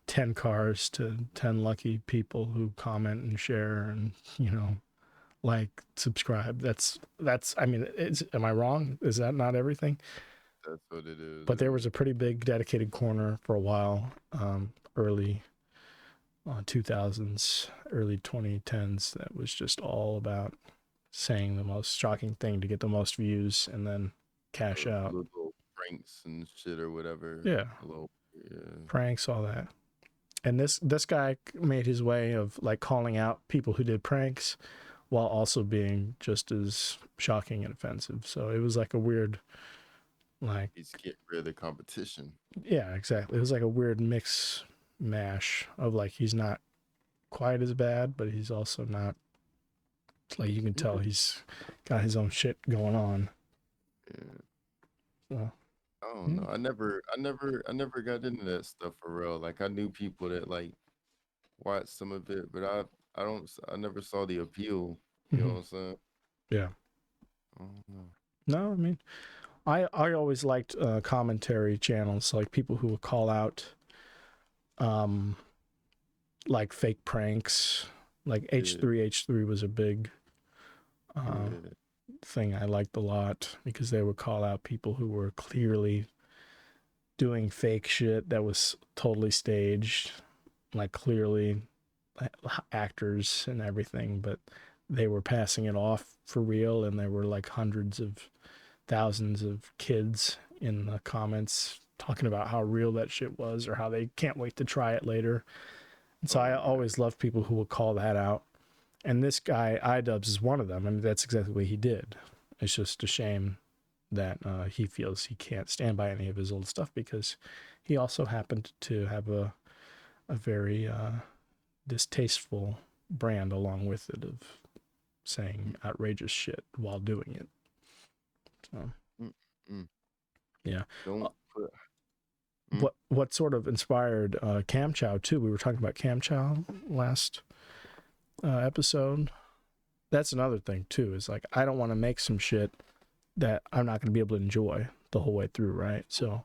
10 cars to 10 lucky people who comment and share and, you know, like, subscribe. That's I mean, am I wrong? Is that not everything? That's what it is. But there was a pretty big dedicated corner for a while, early 2000s, early 2010s, that was just all about saying the most shocking thing to get the most views and then cash out. Little pranks and shit or whatever. Yeah. Pranks, all that. And this guy made his way of like calling out people who did pranks while also being just as shocking and offensive. So it was like a weird, like, he's getting rid of the competition. Yeah, exactly. It was like a weird mix mash of like, he's not quite as bad, but he's also not, like, you can tell he's got his own shit going on. Yeah. So I don't know. I never got into that stuff for real. Like, I knew people that like watched some of it, but I never saw the appeal. You know what I'm saying? Yeah. I don't know. No, I mean, I always liked commentary channels, like people who would call out like fake pranks. Like H3H3 was a big thing I liked a lot, because they would call out people who were clearly doing fake shit that was totally staged, like clearly actors and everything, but they were passing it off for real, and there were like hundreds of thousands of kids in the comments talking about how real that shit was, or how they can't wait to try it later. And so I always loved people who would call that out. And this guy, iDubbz, is one of them. I mean, that's exactly what he did. It's just a shame that he feels he can't stand by any of his old stuff, because he also happened to have a very distasteful brand along with it of saying outrageous shit while doing it. So, yeah. Don't put what sort of inspired Cam Chow too. We were talking about Cam Chow last episode. That's another thing too, is like I don't want to make some shit that I'm not going to be able to enjoy the whole way through, right? So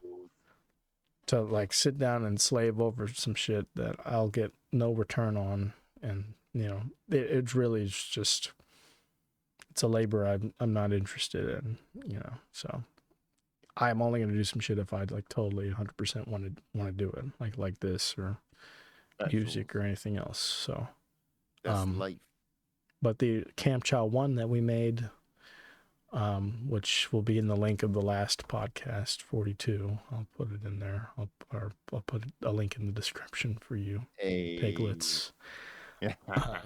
to like sit down and slave over some shit that I'll get no return on, and you know, it's really just, it's a labor I'm not interested in, you know. So I'm only going to do some shit if I like totally 100% want to do it, like this or music or anything else. So that's life. But the Cam Chow one that we made, which will be in the link of the last podcast 42, I'll put it in there. I'll put a link in the description for you, piglets.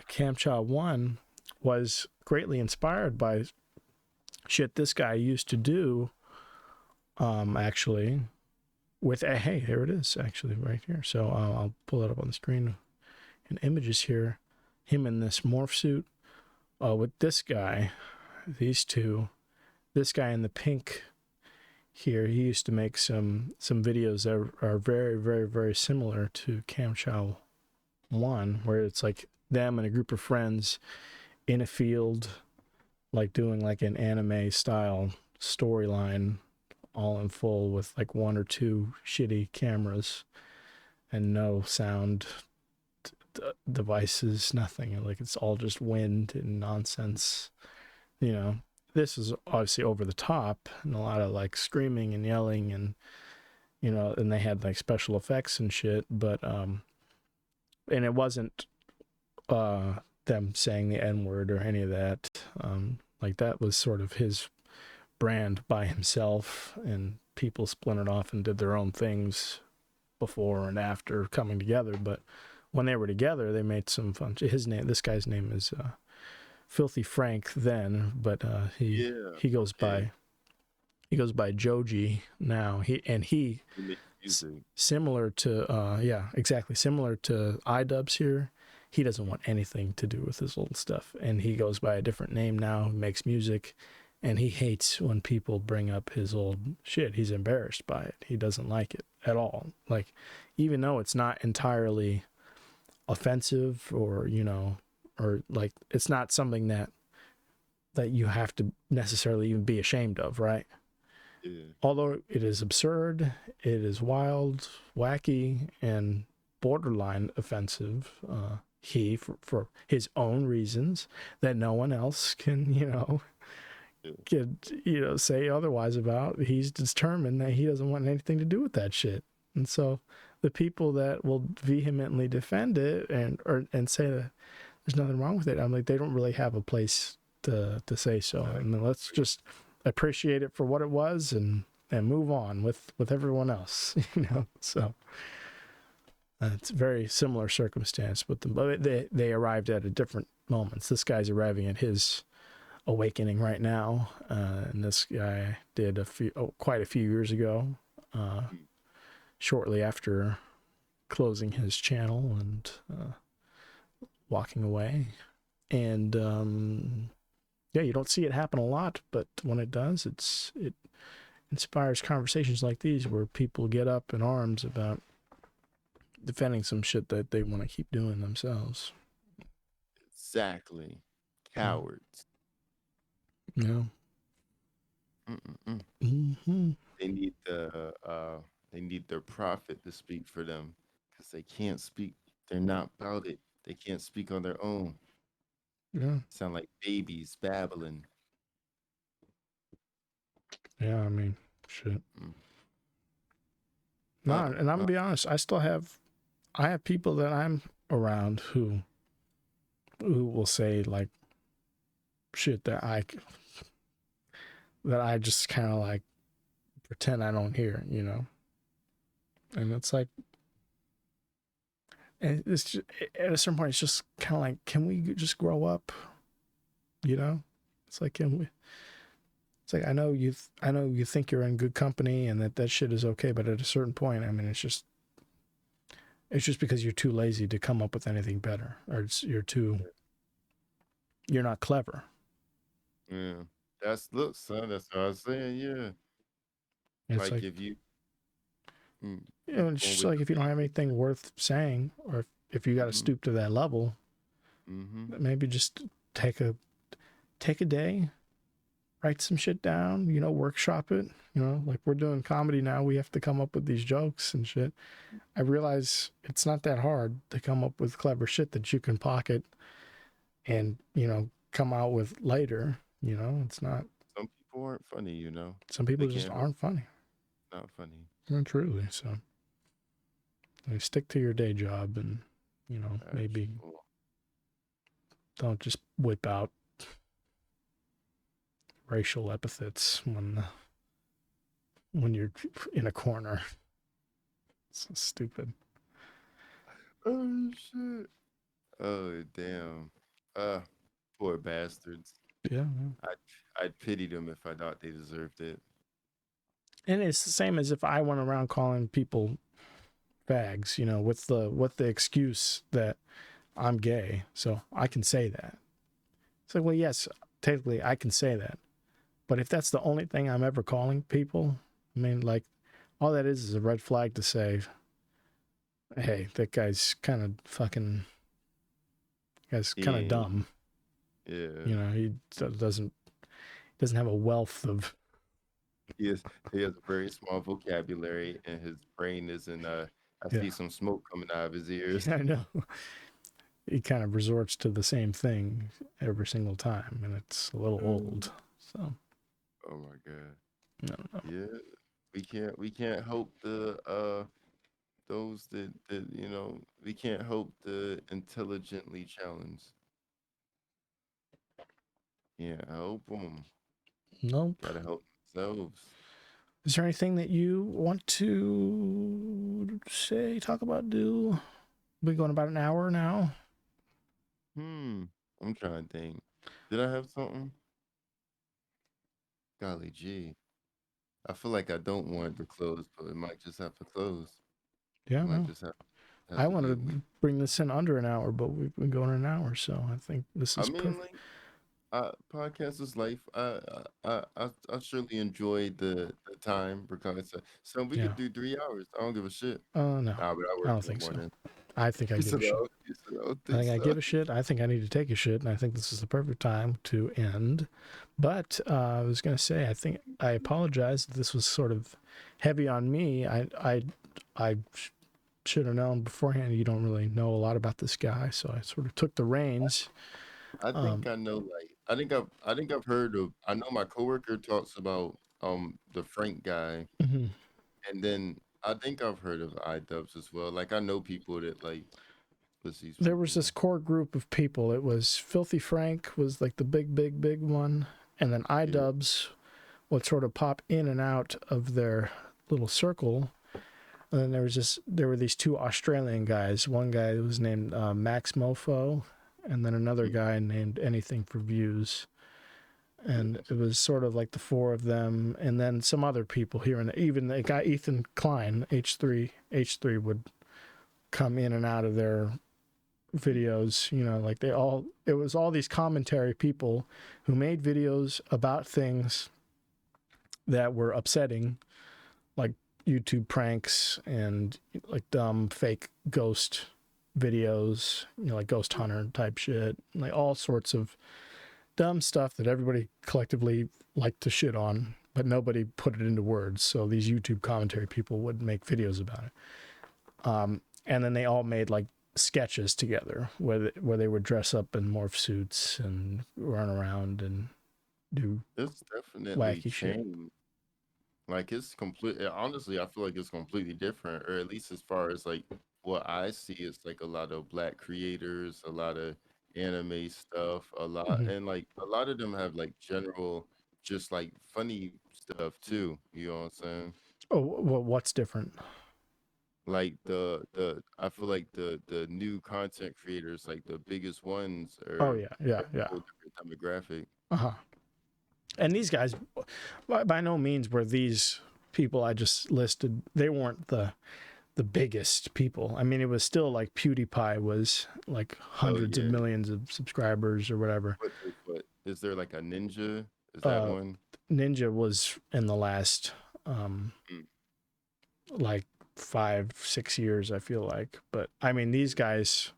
Cam Chow 1 was greatly inspired by shit this guy used to do, actually, with hey, here it is, actually, right here. So I'll pull it up on the screen in images here. Him in this morph suit with this guy, these two. This guy in the pink here, he used to make some videos that are very, very, very similar to Cam Chow 1, where it's like them and a group of friends in a field, like doing like an anime style storyline, all in full with like one or two shitty cameras and no sound devices, nothing. Like it's all just wind and nonsense, you know. This is obviously over the top and a lot of like screaming and yelling and, you know, and they had like special effects and shit, but and it wasn't them saying the N-word or any of that. Like that was sort of his brand by himself, and people splintered off and did their own things before and after coming together. But when they were together, they made some fun. This guy's name is Filthy Frank then, but he goes by Joji now. He similar to similar to iDubbz here. He doesn't want anything to do with his old stuff, and he goes by a different name now. He makes music, and he hates when people bring up his old shit. He's embarrassed by it. He doesn't like it at all. Like, even though it's not entirely offensive or, you know, or like it's not something that you have to necessarily even be ashamed of, right? Yeah. Although it is absurd, it is wild, wacky, and borderline offensive. He, for his own reasons that no one else can, you know, say otherwise about. He's determined that he doesn't want anything to do with that shit, and so the people that will vehemently defend it and say that there's nothing wrong with it, I'm like, they don't really have a place to say so. I mean, let's just appreciate it for what it was and move on with everyone else, you know. So it's a very similar circumstance with them, but they arrived at a different moments. This guy's arriving at his awakening right now, and this guy did quite a few years ago, shortly after closing his channel and walking away. And you don't see it happen a lot, but when it does, it inspires conversations like these where people get up in arms about defending some shit that they want to keep doing themselves. Exactly. Cowards. Yeah. Mm-hmm. They need their prophet to speak for them, because they can't speak. They're not about it. They can't speak on their own. Yeah. Sound like babies babbling. Yeah, I mean, shit. No, and I'm gonna be honest, I have people that I'm around who will say like shit that I just kind of like pretend I don't hear, you know. And it's like, and it's just, at a certain point, it's just kind of like, can we just grow up? You know, it's like, can we? It's like, I know you think you're in good company and that shit is okay, but at a certain point, I mean, it's just because you're too lazy to come up with anything better, or you're not clever. Yeah, look, son. That's what I was saying. Yeah, it's like if you You know, it's just like if you don't have anything worth saying, or if you got to stoop to that level, maybe just take a day, write some shit down, you know, workshop it. You know, like we're doing comedy now, we have to come up with these jokes and shit. I realize it's not that hard to come up with clever shit that you can pocket and, you know, come out with later. You know, it's not. Some people aren't funny, you know. Some people just aren't funny. Not funny. Not truly. So like, stick to your day job and, you know, maybe don't just whip out racial epithets when you're in a corner. It's so stupid. Oh shit. Oh damn. Poor bastards. Yeah. I'd pity them if I thought they deserved it. And it's the same as if I went around calling people fags, you know, with the excuse that I'm gay, so I can say that. It's like, well, yes, technically I can say that. But if that's the only thing I'm ever calling people, I mean, like, all that is a red flag to say, hey, that guy's kind of fucking, dumb. Yeah. You know, he doesn't have a wealth of. He has a very small vocabulary, and his brain isn't. I see some smoke coming out of his ears. I know. He kind of resorts to the same thing every single time, and it's a little old. So. Oh my god. No. Yeah, we can't help the those that you know, we can't help the intelligently challenged. Yeah, help them. Nope. Gotta help themselves. Is there anything that you want to say, talk about, do? We're going about an hour now. I'm trying to think. Did I have something? Golly gee. I feel like I don't want it to close, but it might just have to close. Yeah, Might just have I to wanted be to bring this in under an hour, but we've been going an hour, so I think this is perfect. Like, podcast is life. I surely enjoyed the time regardless. So we could do 3 hours. I don't give a shit. No, Nah, but I don't think so. I think I give a shit. I give a shit. I think I need to take a shit, and I think this is the perfect time to end. But I was going to say, I think I apologize that this was sort of heavy on me. I should have known beforehand you don't really know a lot about this guy, so I sort of took the reins. I think I know. Like, I think I've heard of. I know my coworker talks about the Frank guy, and then I think I've heard of iDubbz as well. Like, I know people that like. There was this core group of people. It was Filthy Frank was like the big one, and then iDubbz would sort of pop in and out of their little circle. And then there were these two Australian guys. One guy was named Max Mofo, and then another guy named Anything for Views. And it was sort of like the four of them, and then some other people here, and even the guy Ethan Klein, H3 would come in and out of their videos. You know, like it was all these commentary people who made videos about things that were upsetting, like YouTube pranks and like dumb fake ghost videos, you know, like ghost hunter type shit, like all sorts of dumb stuff that everybody collectively liked to shit on, but nobody put it into words. So these YouTube commentary people would make videos about it. And then they all made like sketches together where they would dress up in morph suits and run around and do it's definitely wacky shit. Like, it's completely, honestly, I feel like it's completely different, or at least as far as like what I see, it's like a lot of black creators, a lot of anime stuff, a lot, and like a lot of them have like general, just like funny stuff too. You know what I'm saying? Oh, well, what's different? Like I feel like the new content creators, like the biggest ones, are yeah. a whole different demographic. And these guys, by no means were these people I just listed. They weren't the biggest people. I mean, it was still like PewDiePie was like hundreds of millions of subscribers or whatever. But is there like a Ninja? Is that one? Ninja was in the last like 5-6 years, I feel like. But I mean, these guys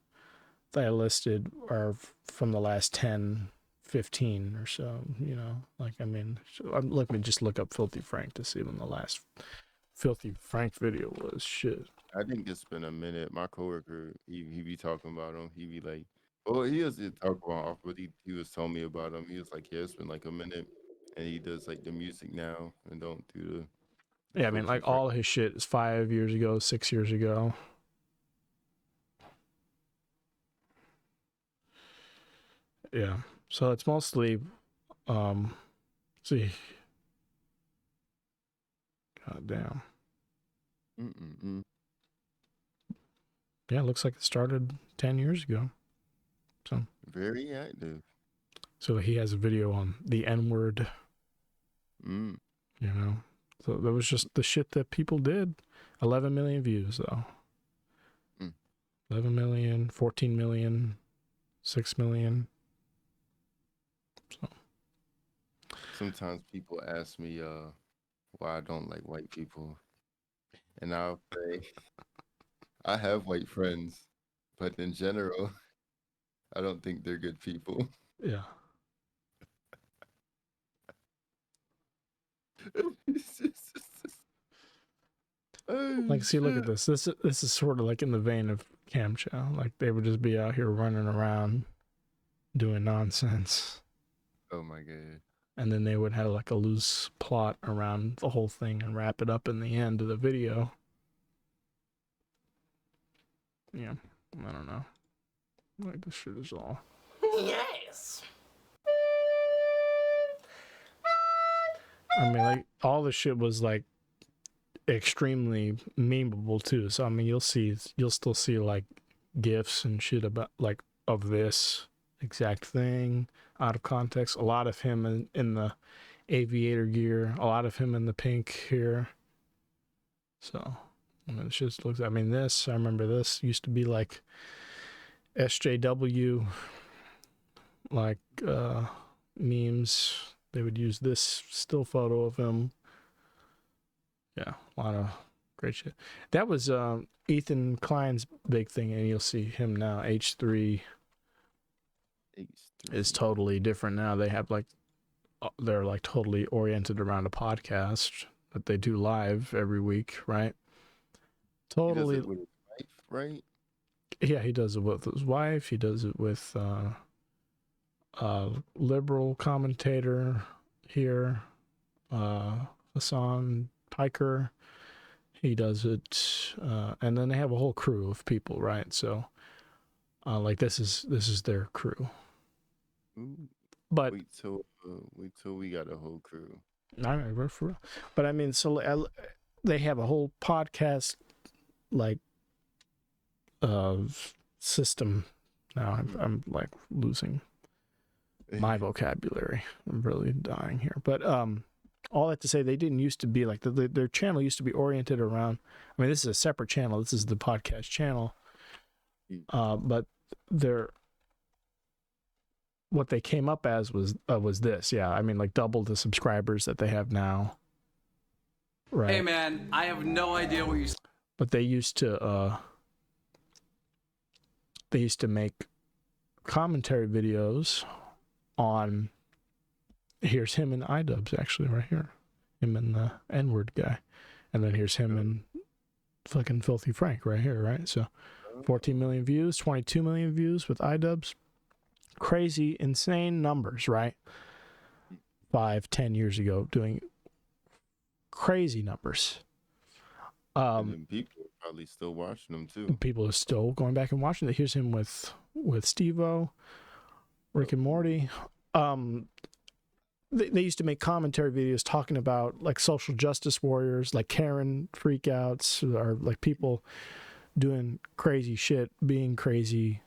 that I listed are from the last 10-15 or so, you know. Like, I mean, let me just look up Filthy Frank to see when the last Filthy Frank video was. Shit. I think it's been a minute. My coworker, he be talking about him. He be like, well, he doesn't talk about off, but he was telling me about him. He was like, yeah, it's been like a minute, and he does like the music now and don't do the Yeah, I mean, like, all his shit is 5 years ago, 6 years ago. Yeah, so it's mostly, see, god damn. Yeah, it looks like it started 10 years ago. So very active. So he has a video on the N-word. You know, so that was just the shit that people did. 11 million views, though. 11 million, 14 million, 6 million. So. Sometimes people ask me why I don't like white people. And I'll say, I have white friends, but in general, I don't think they're good people. Yeah. Like, see, look at this. This is sort of like in the vein of Cam Chow. Like, they would just be out here running around doing nonsense. Oh my god. And then they would have like a loose plot around the whole thing and wrap it up in the end of the video. Yeah, I don't know. Like, this shit is all. Yes. I mean, like, all the shit was like extremely memeable too. So I mean, you'll still see like gifs and shit about like of this exact thing out of context. A lot of him in the aviator gear, a lot of him in the pink here. So I mean, it just looks. I mean, this. I remember this used to be like SJW, like memes. They would use this still photo of him. Yeah, a lot of great shit. That was Ethan Klein's big thing, and you'll see him now. H3 is totally different now. They have like, they're like totally oriented around a podcast that they do live every week, right? Totally. He does it with his wife, right? Yeah, he does it with his wife. He does it with liberal commentator here, Hassan Piker. He does it, and then they have a whole crew of people, right? So, like this is their crew. Ooh. But wait till we got a whole crew. I remember for real. But I mean, so they have a whole podcast like system. Now I'm like losing my vocabulary. I'm really dying here. But all that to say, they didn't used to be like their channel used to be oriented around. I mean, this is a separate channel. This is the podcast channel. But what they came up as was this. Yeah, I mean, like double the subscribers that they have now. Right. Hey man, I have no idea what you. But they used to make commentary videos on. Here's him in iDubbz, actually, right here. Him and the N-word guy. And then here's him and fucking Filthy Frank right here, right? So 14 million views, 22 million views with iDubbz. Crazy, insane numbers, right? 5-10 years ago, doing crazy numbers. And people are probably still watching them too. People are still going back and watching it. Here's him with Steve-O, Rick and Morty. They used to make commentary videos talking about like social justice warriors, like Karen freakouts, or like people doing crazy shit, being crazy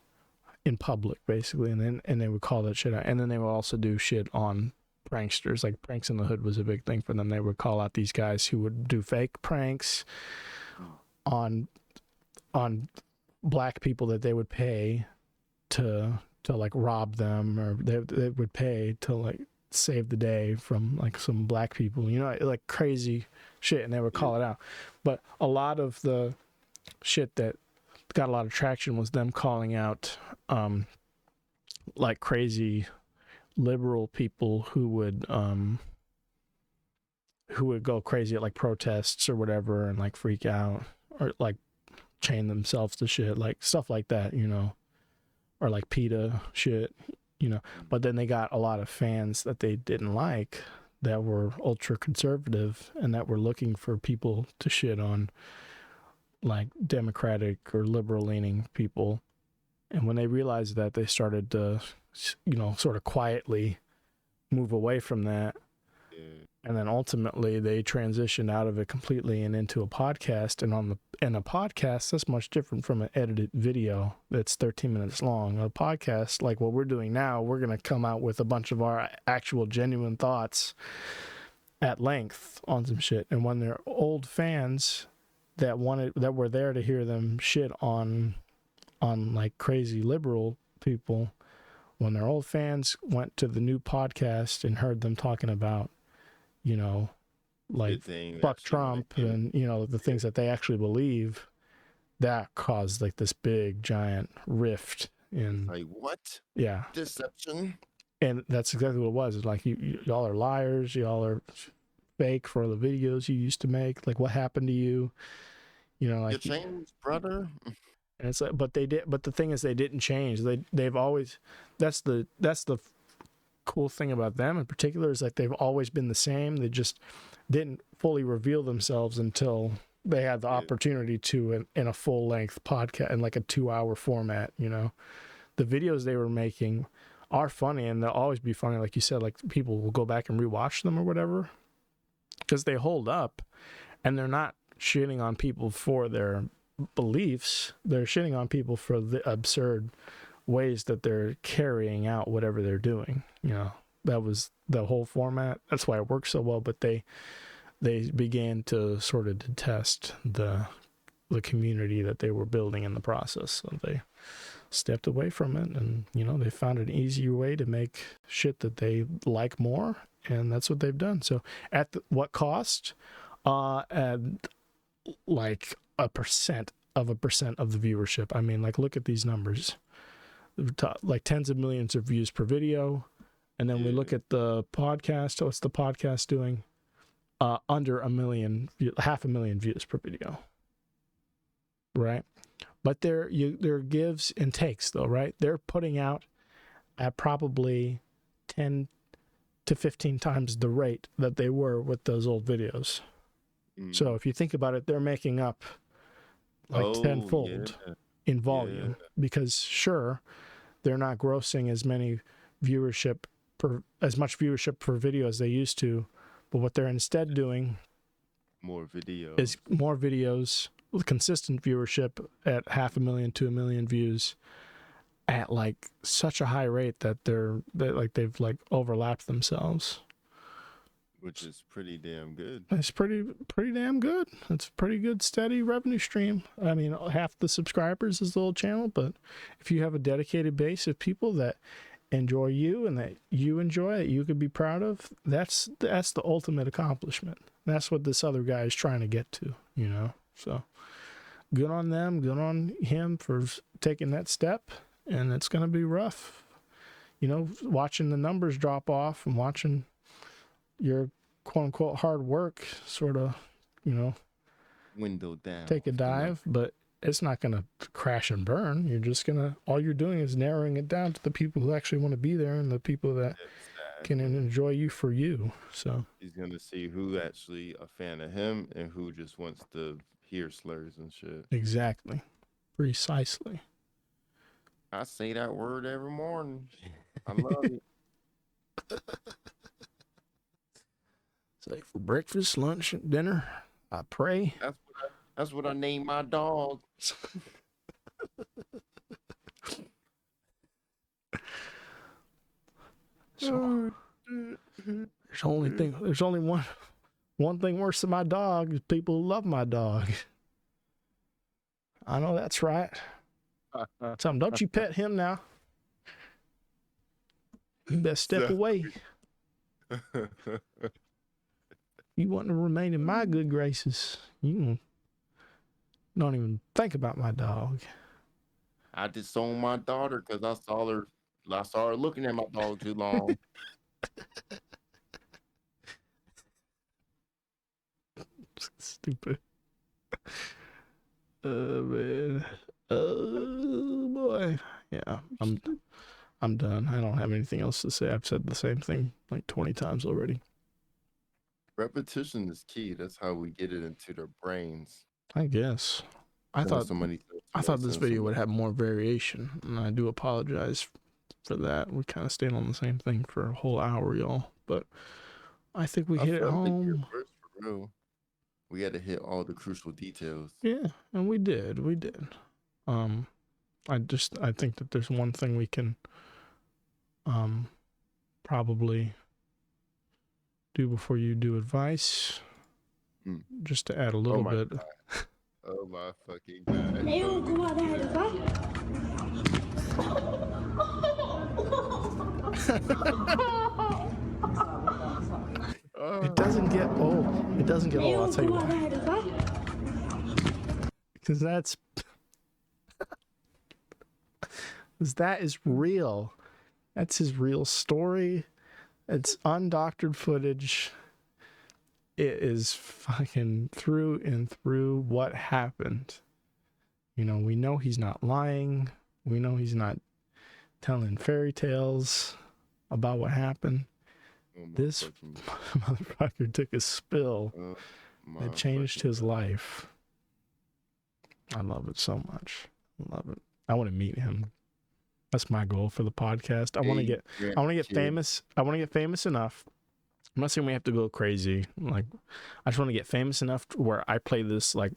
in public, basically, and they would call that shit out. And then they would also do shit on pranksters, like Pranks in the Hood was a big thing for them. They would call out these guys who would do fake pranks on black people that they would pay to like rob them, or they would pay to like save the day from like some black people, you know, like crazy shit, and they would call it out. But a lot of the shit that got a lot of traction was them calling out like crazy liberal people who would go crazy at like protests or whatever and like freak out or like chain themselves to shit, like stuff like that, you know, or like PETA shit, you know. But then they got a lot of fans that they didn't like that were ultra conservative and that were looking for people to shit on, like democratic or liberal leaning people. And when they realized that, they started to, you know, sort of quietly move away from that. And then ultimately they transitioned out of it completely and into a podcast. And a podcast, that's much different from an edited video that's 13 minutes long. A podcast, like what we're doing now, we're going to come out with a bunch of our actual genuine thoughts at length on some shit. And when they're old fans that were there to hear them shit on like crazy liberal people, when their old fans went to the new podcast and heard them talking about, you know, like fuck Trump and, you know, the things that they actually believe, that caused like this big giant rift in like, what? Yeah. Deception. And that's exactly what it was. It's like y'all are liars, y'all are fake for the videos you used to make. Like, what happened to you? You know, like you changed, brother. And it's like, but the thing is, they didn't change. They've always, that's the cool thing about them in particular, is like they've always been the same. They just didn't fully reveal themselves until they had the opportunity to in a full length podcast in like a 2-hour format. You know, the videos they were making are funny and they'll always be funny. Like you said, like people will go back and rewatch them or whatever because they hold up, and they're not shitting on people for their beliefs. They're shitting on people for the absurd ways that they're carrying out whatever they're doing. You know, that was the whole format. That's why it worked so well. But they began to sort of detest the community that they were building in the process. So they stepped away from it, and, you know, they found an easier way to make shit that they like more, and that's what they've done. So at what cost? And like a percent of the viewership. I mean, like, look at these numbers. Like tens of millions of views per video. And then we look at the podcast. What's the podcast doing? Under 500,000 views per video. Right? But there are gives and takes, though, right? They're putting out at probably 10 to 15 times the rate that they were with those old videos. So if you think about it, they're making up like tenfold in volume, because sure, they're not grossing as much viewership per video as they used to, but what they're instead doing is more videos with consistent viewership at 500,000 to 1 million views at like such a high rate that they've like overlapped themselves. Which is pretty damn good. It's pretty damn good. It's a pretty good, steady revenue stream. I mean, half the subscribers is the old channel, but if you have a dedicated base of people that enjoy you and that you enjoy, that you could be proud of, that's the ultimate accomplishment. That's what this other guy is trying to get to, you know? So good on them, good on him for taking that step, and it's going to be rough. You know, watching the numbers drop off and watching your quote-unquote hard work sort of, you know, window down, take a dive, but it's not going to crash and burn. You're just going to, all you're doing is narrowing it down to the people who actually want to be there and the people that can enjoy you for you. So he's going to see who actually a fan of him and who just wants to hear slurs and shit. Exactly. Precisely. I say that word every morning. I love it. Like for breakfast, lunch, and dinner, I pray. That's what I name my dog. So there's only one thing worse than my dog is people who love my dog. I know that's right. Tell him, don't you pet him now. You best step away. You want to remain in my good graces. You don't even think about my dog. I disowned my daughter because I saw her looking at my dog too long. Stupid. Oh man. Oh boy. Yeah, I'm done. I don't have anything else to say. I've said the same thing like 20 times already. Repetition is key. That's how we get it into their brains. I guess. I thought this video would have more variation, and I do apologize for that. We kind of stayed on the same thing for a whole hour, y'all. But I think we hit it home. For real. We had to hit all the crucial details. Yeah, and we did. I think that there's one thing we can probably do before you do advice, just to add a little bit. God. Oh my fucking God. It doesn't get old. It doesn't get old. I'll tell you why. Because that is real. That's his real story. It's undoctored footage. It is fucking through and through what happened. You know, we know he's not lying. We know he's not telling fairy tales about what happened. This motherfucker took a spill that changed his life. I love it so much. I love it. I want to meet him. That's my goal for the podcast. I want to get famous. I want to get famous enough. I'm not saying we have to go crazy. Like, I just want to get famous enough to where I play this like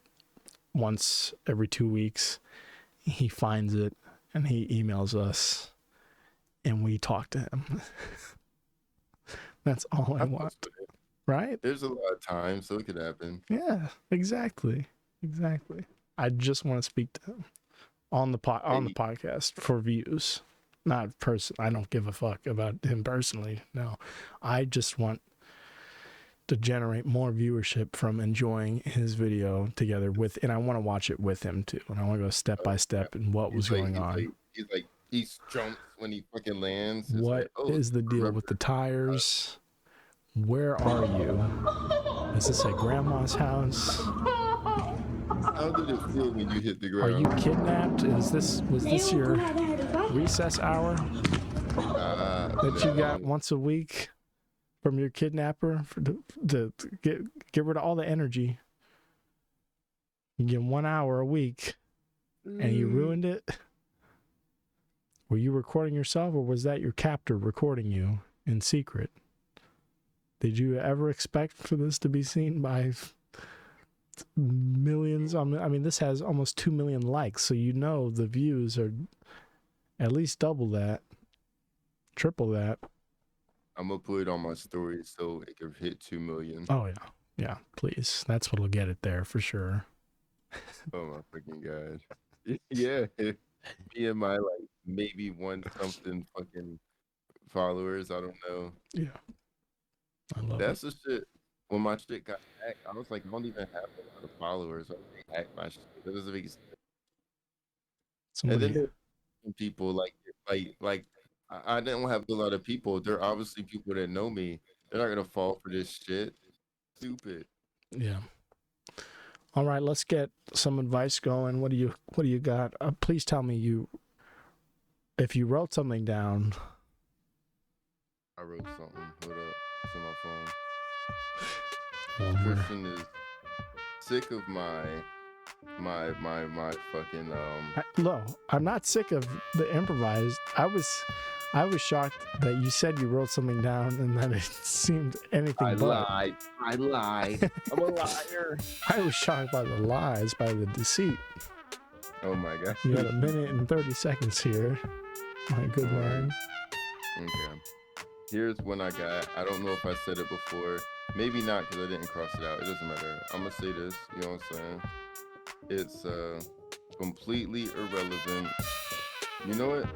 once every 2 weeks. He finds it and he emails us and we talk to him. That's all I want. Right? There's a lot of time, so it could happen. Yeah, exactly. I just want to speak to him on the podcast for views. Not I don't give a fuck about him personally. No, I just want to generate more viewership from enjoying his video together with, and I want to watch it with him too. And I want to go step by step in what was going on. He jumps when he fucking lands. What is the deal with the tires? Where are you? Is this at grandma's house? How did it feel when you hit the ground? Are you kidnapped? Was this your recess hour that you got once a week from your kidnapper to get rid of all the energy? You get 1 hour a week, and you ruined it. Were you recording yourself, or was that your captor recording you in secret? Did you ever expect for this to be seen by millions? I mean, this has almost 2 million likes, so you know the views are at least double that, triple that. I'm gonna put it on my story so it can hit 2 million. Oh yeah, please. That's what'll get it there for sure. Oh my freaking God! Yeah, me and my like maybe 1 something fucking followers. I don't know. Yeah, I love That's the shit. When my shit got hacked, I was like, I don't even have a lot of followers. I hacked my shit. That doesn't make sense. And then there's people like I didn't have a lot of people. They're obviously people that know me. They're not gonna fall for this shit. Stupid. Yeah. All right, let's get some advice going. What do you got? Please tell me if you wrote something down. I wrote something. Hold up. It's on my phone. Christian is sick of my fucking No, I'm not sick of the improvised. I was shocked that you said you wrote something down and that it seemed anything but. I lied. I'm a liar. I was shocked by the lies, by the deceit. Oh my God. You had 1 minute and 30 seconds here. My good man. Okay. Here's one I got. I don't know if I said it before. Maybe not because I didn't cross it out. It doesn't matter. I'm going to say this. You know what I'm saying? It's completely irrelevant. You know what?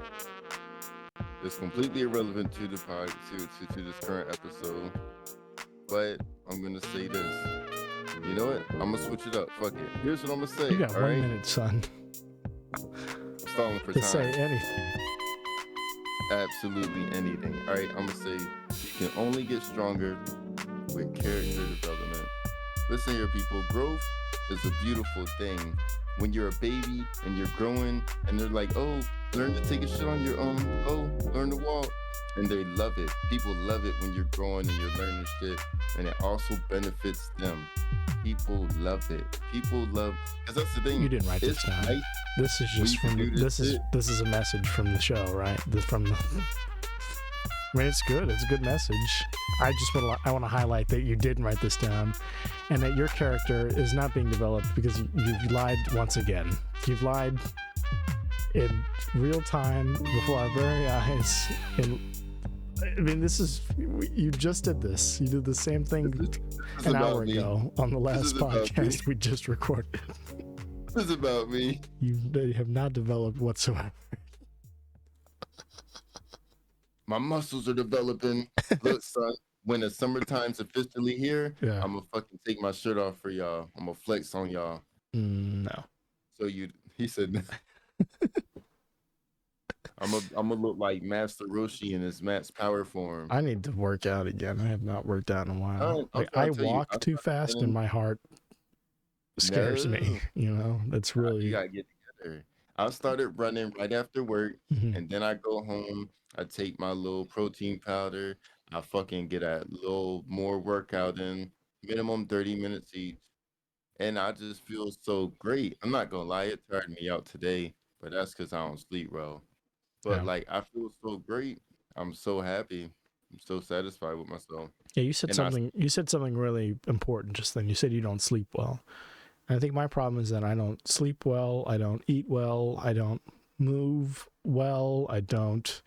It's completely irrelevant to the to this current episode. But I'm gonna say this. You know what? I'm gonna switch it up. Fuck it. Here's what I'm gonna say. You got all 1 right? minute, son, I'm stalling for to time. say anything. Absolutely anything. All right, I'm gonna say you can only get stronger with character development. Listen here, people. Growth is a beautiful thing. When you're a baby and you're growing, and they're like, "Oh, learn to take a shit on your own. Oh, learn to walk," and they love it. People love it when you're growing and you're learning shit, and it also benefits them. People love it. People love, because that's the thing. You didn't write this It's down. nice. This is just We from do this this is shit. this is a message from the show, right? I mean, it's good. It's a good message. I want to highlight that you didn't write this down, and that your character is not being developed because you've lied once again. You've lied in real time before our very eyes. And I mean, you just did this. You did the same thing This is an about hour me. ago on the last is about me. podcast we just recorded. This is about me. You have not developed whatsoever. My muscles are developing. Look, son, when the summertime's officially here, Yeah. I'm gonna fucking take my shirt off for y'all. I'm gonna flex on y'all. No. So he said, I'm gonna look like Master Roshi in his Matt's power form. I need to work out again. I have not worked out in a while. Alright, I'm Like, trying I to tell you, walk I too started fast, getting- and my heart scares me. You know, that's You really. gotta get together. I started running right after work, Mhm. and then I go home. I take my little protein powder. I fucking get a little more workout in, minimum 30 minutes each. And I just feel so great. I'm not gonna lie, it tired me out today, but that's because I don't sleep well. But Yeah. like, I feel so great. I'm so happy. I'm so satisfied with myself. Yeah, you said and I- something. You said something really important just then. You said you don't sleep well. And I think my problem is that I don't sleep well. I don't eat well. I don't move well. I don't.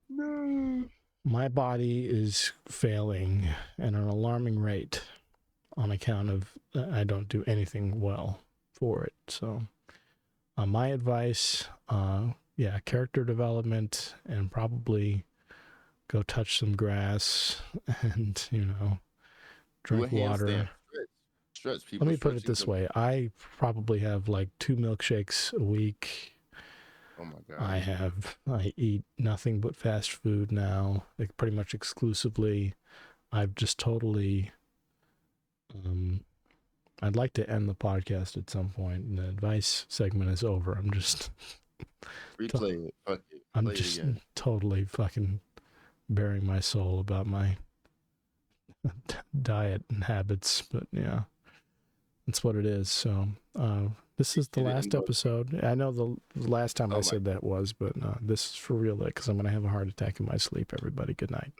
No. My body is failing at an alarming rate on account of I don't do anything well for it. So, my advice, character development, and probably go touch some grass and drink Do a water. handstand. Stretch people. Let me put it stretching's this a- way: I probably have like 2 milkshakes a week. Oh my god. I eat nothing but fast food now, like pretty much exclusively. I've just totally. I'd like to end the podcast at some point, and the advice segment is over. I'm just Replay it. Fuck it. I'm Play it just again. totally fucking bearing my soul about my diet and habits, but yeah, that's what it is. So this is the Get it last in both. episode. I know the last time Oh I my said that was, but this is for real because I'm gonna have a heart attack in my sleep. Everybody, good night.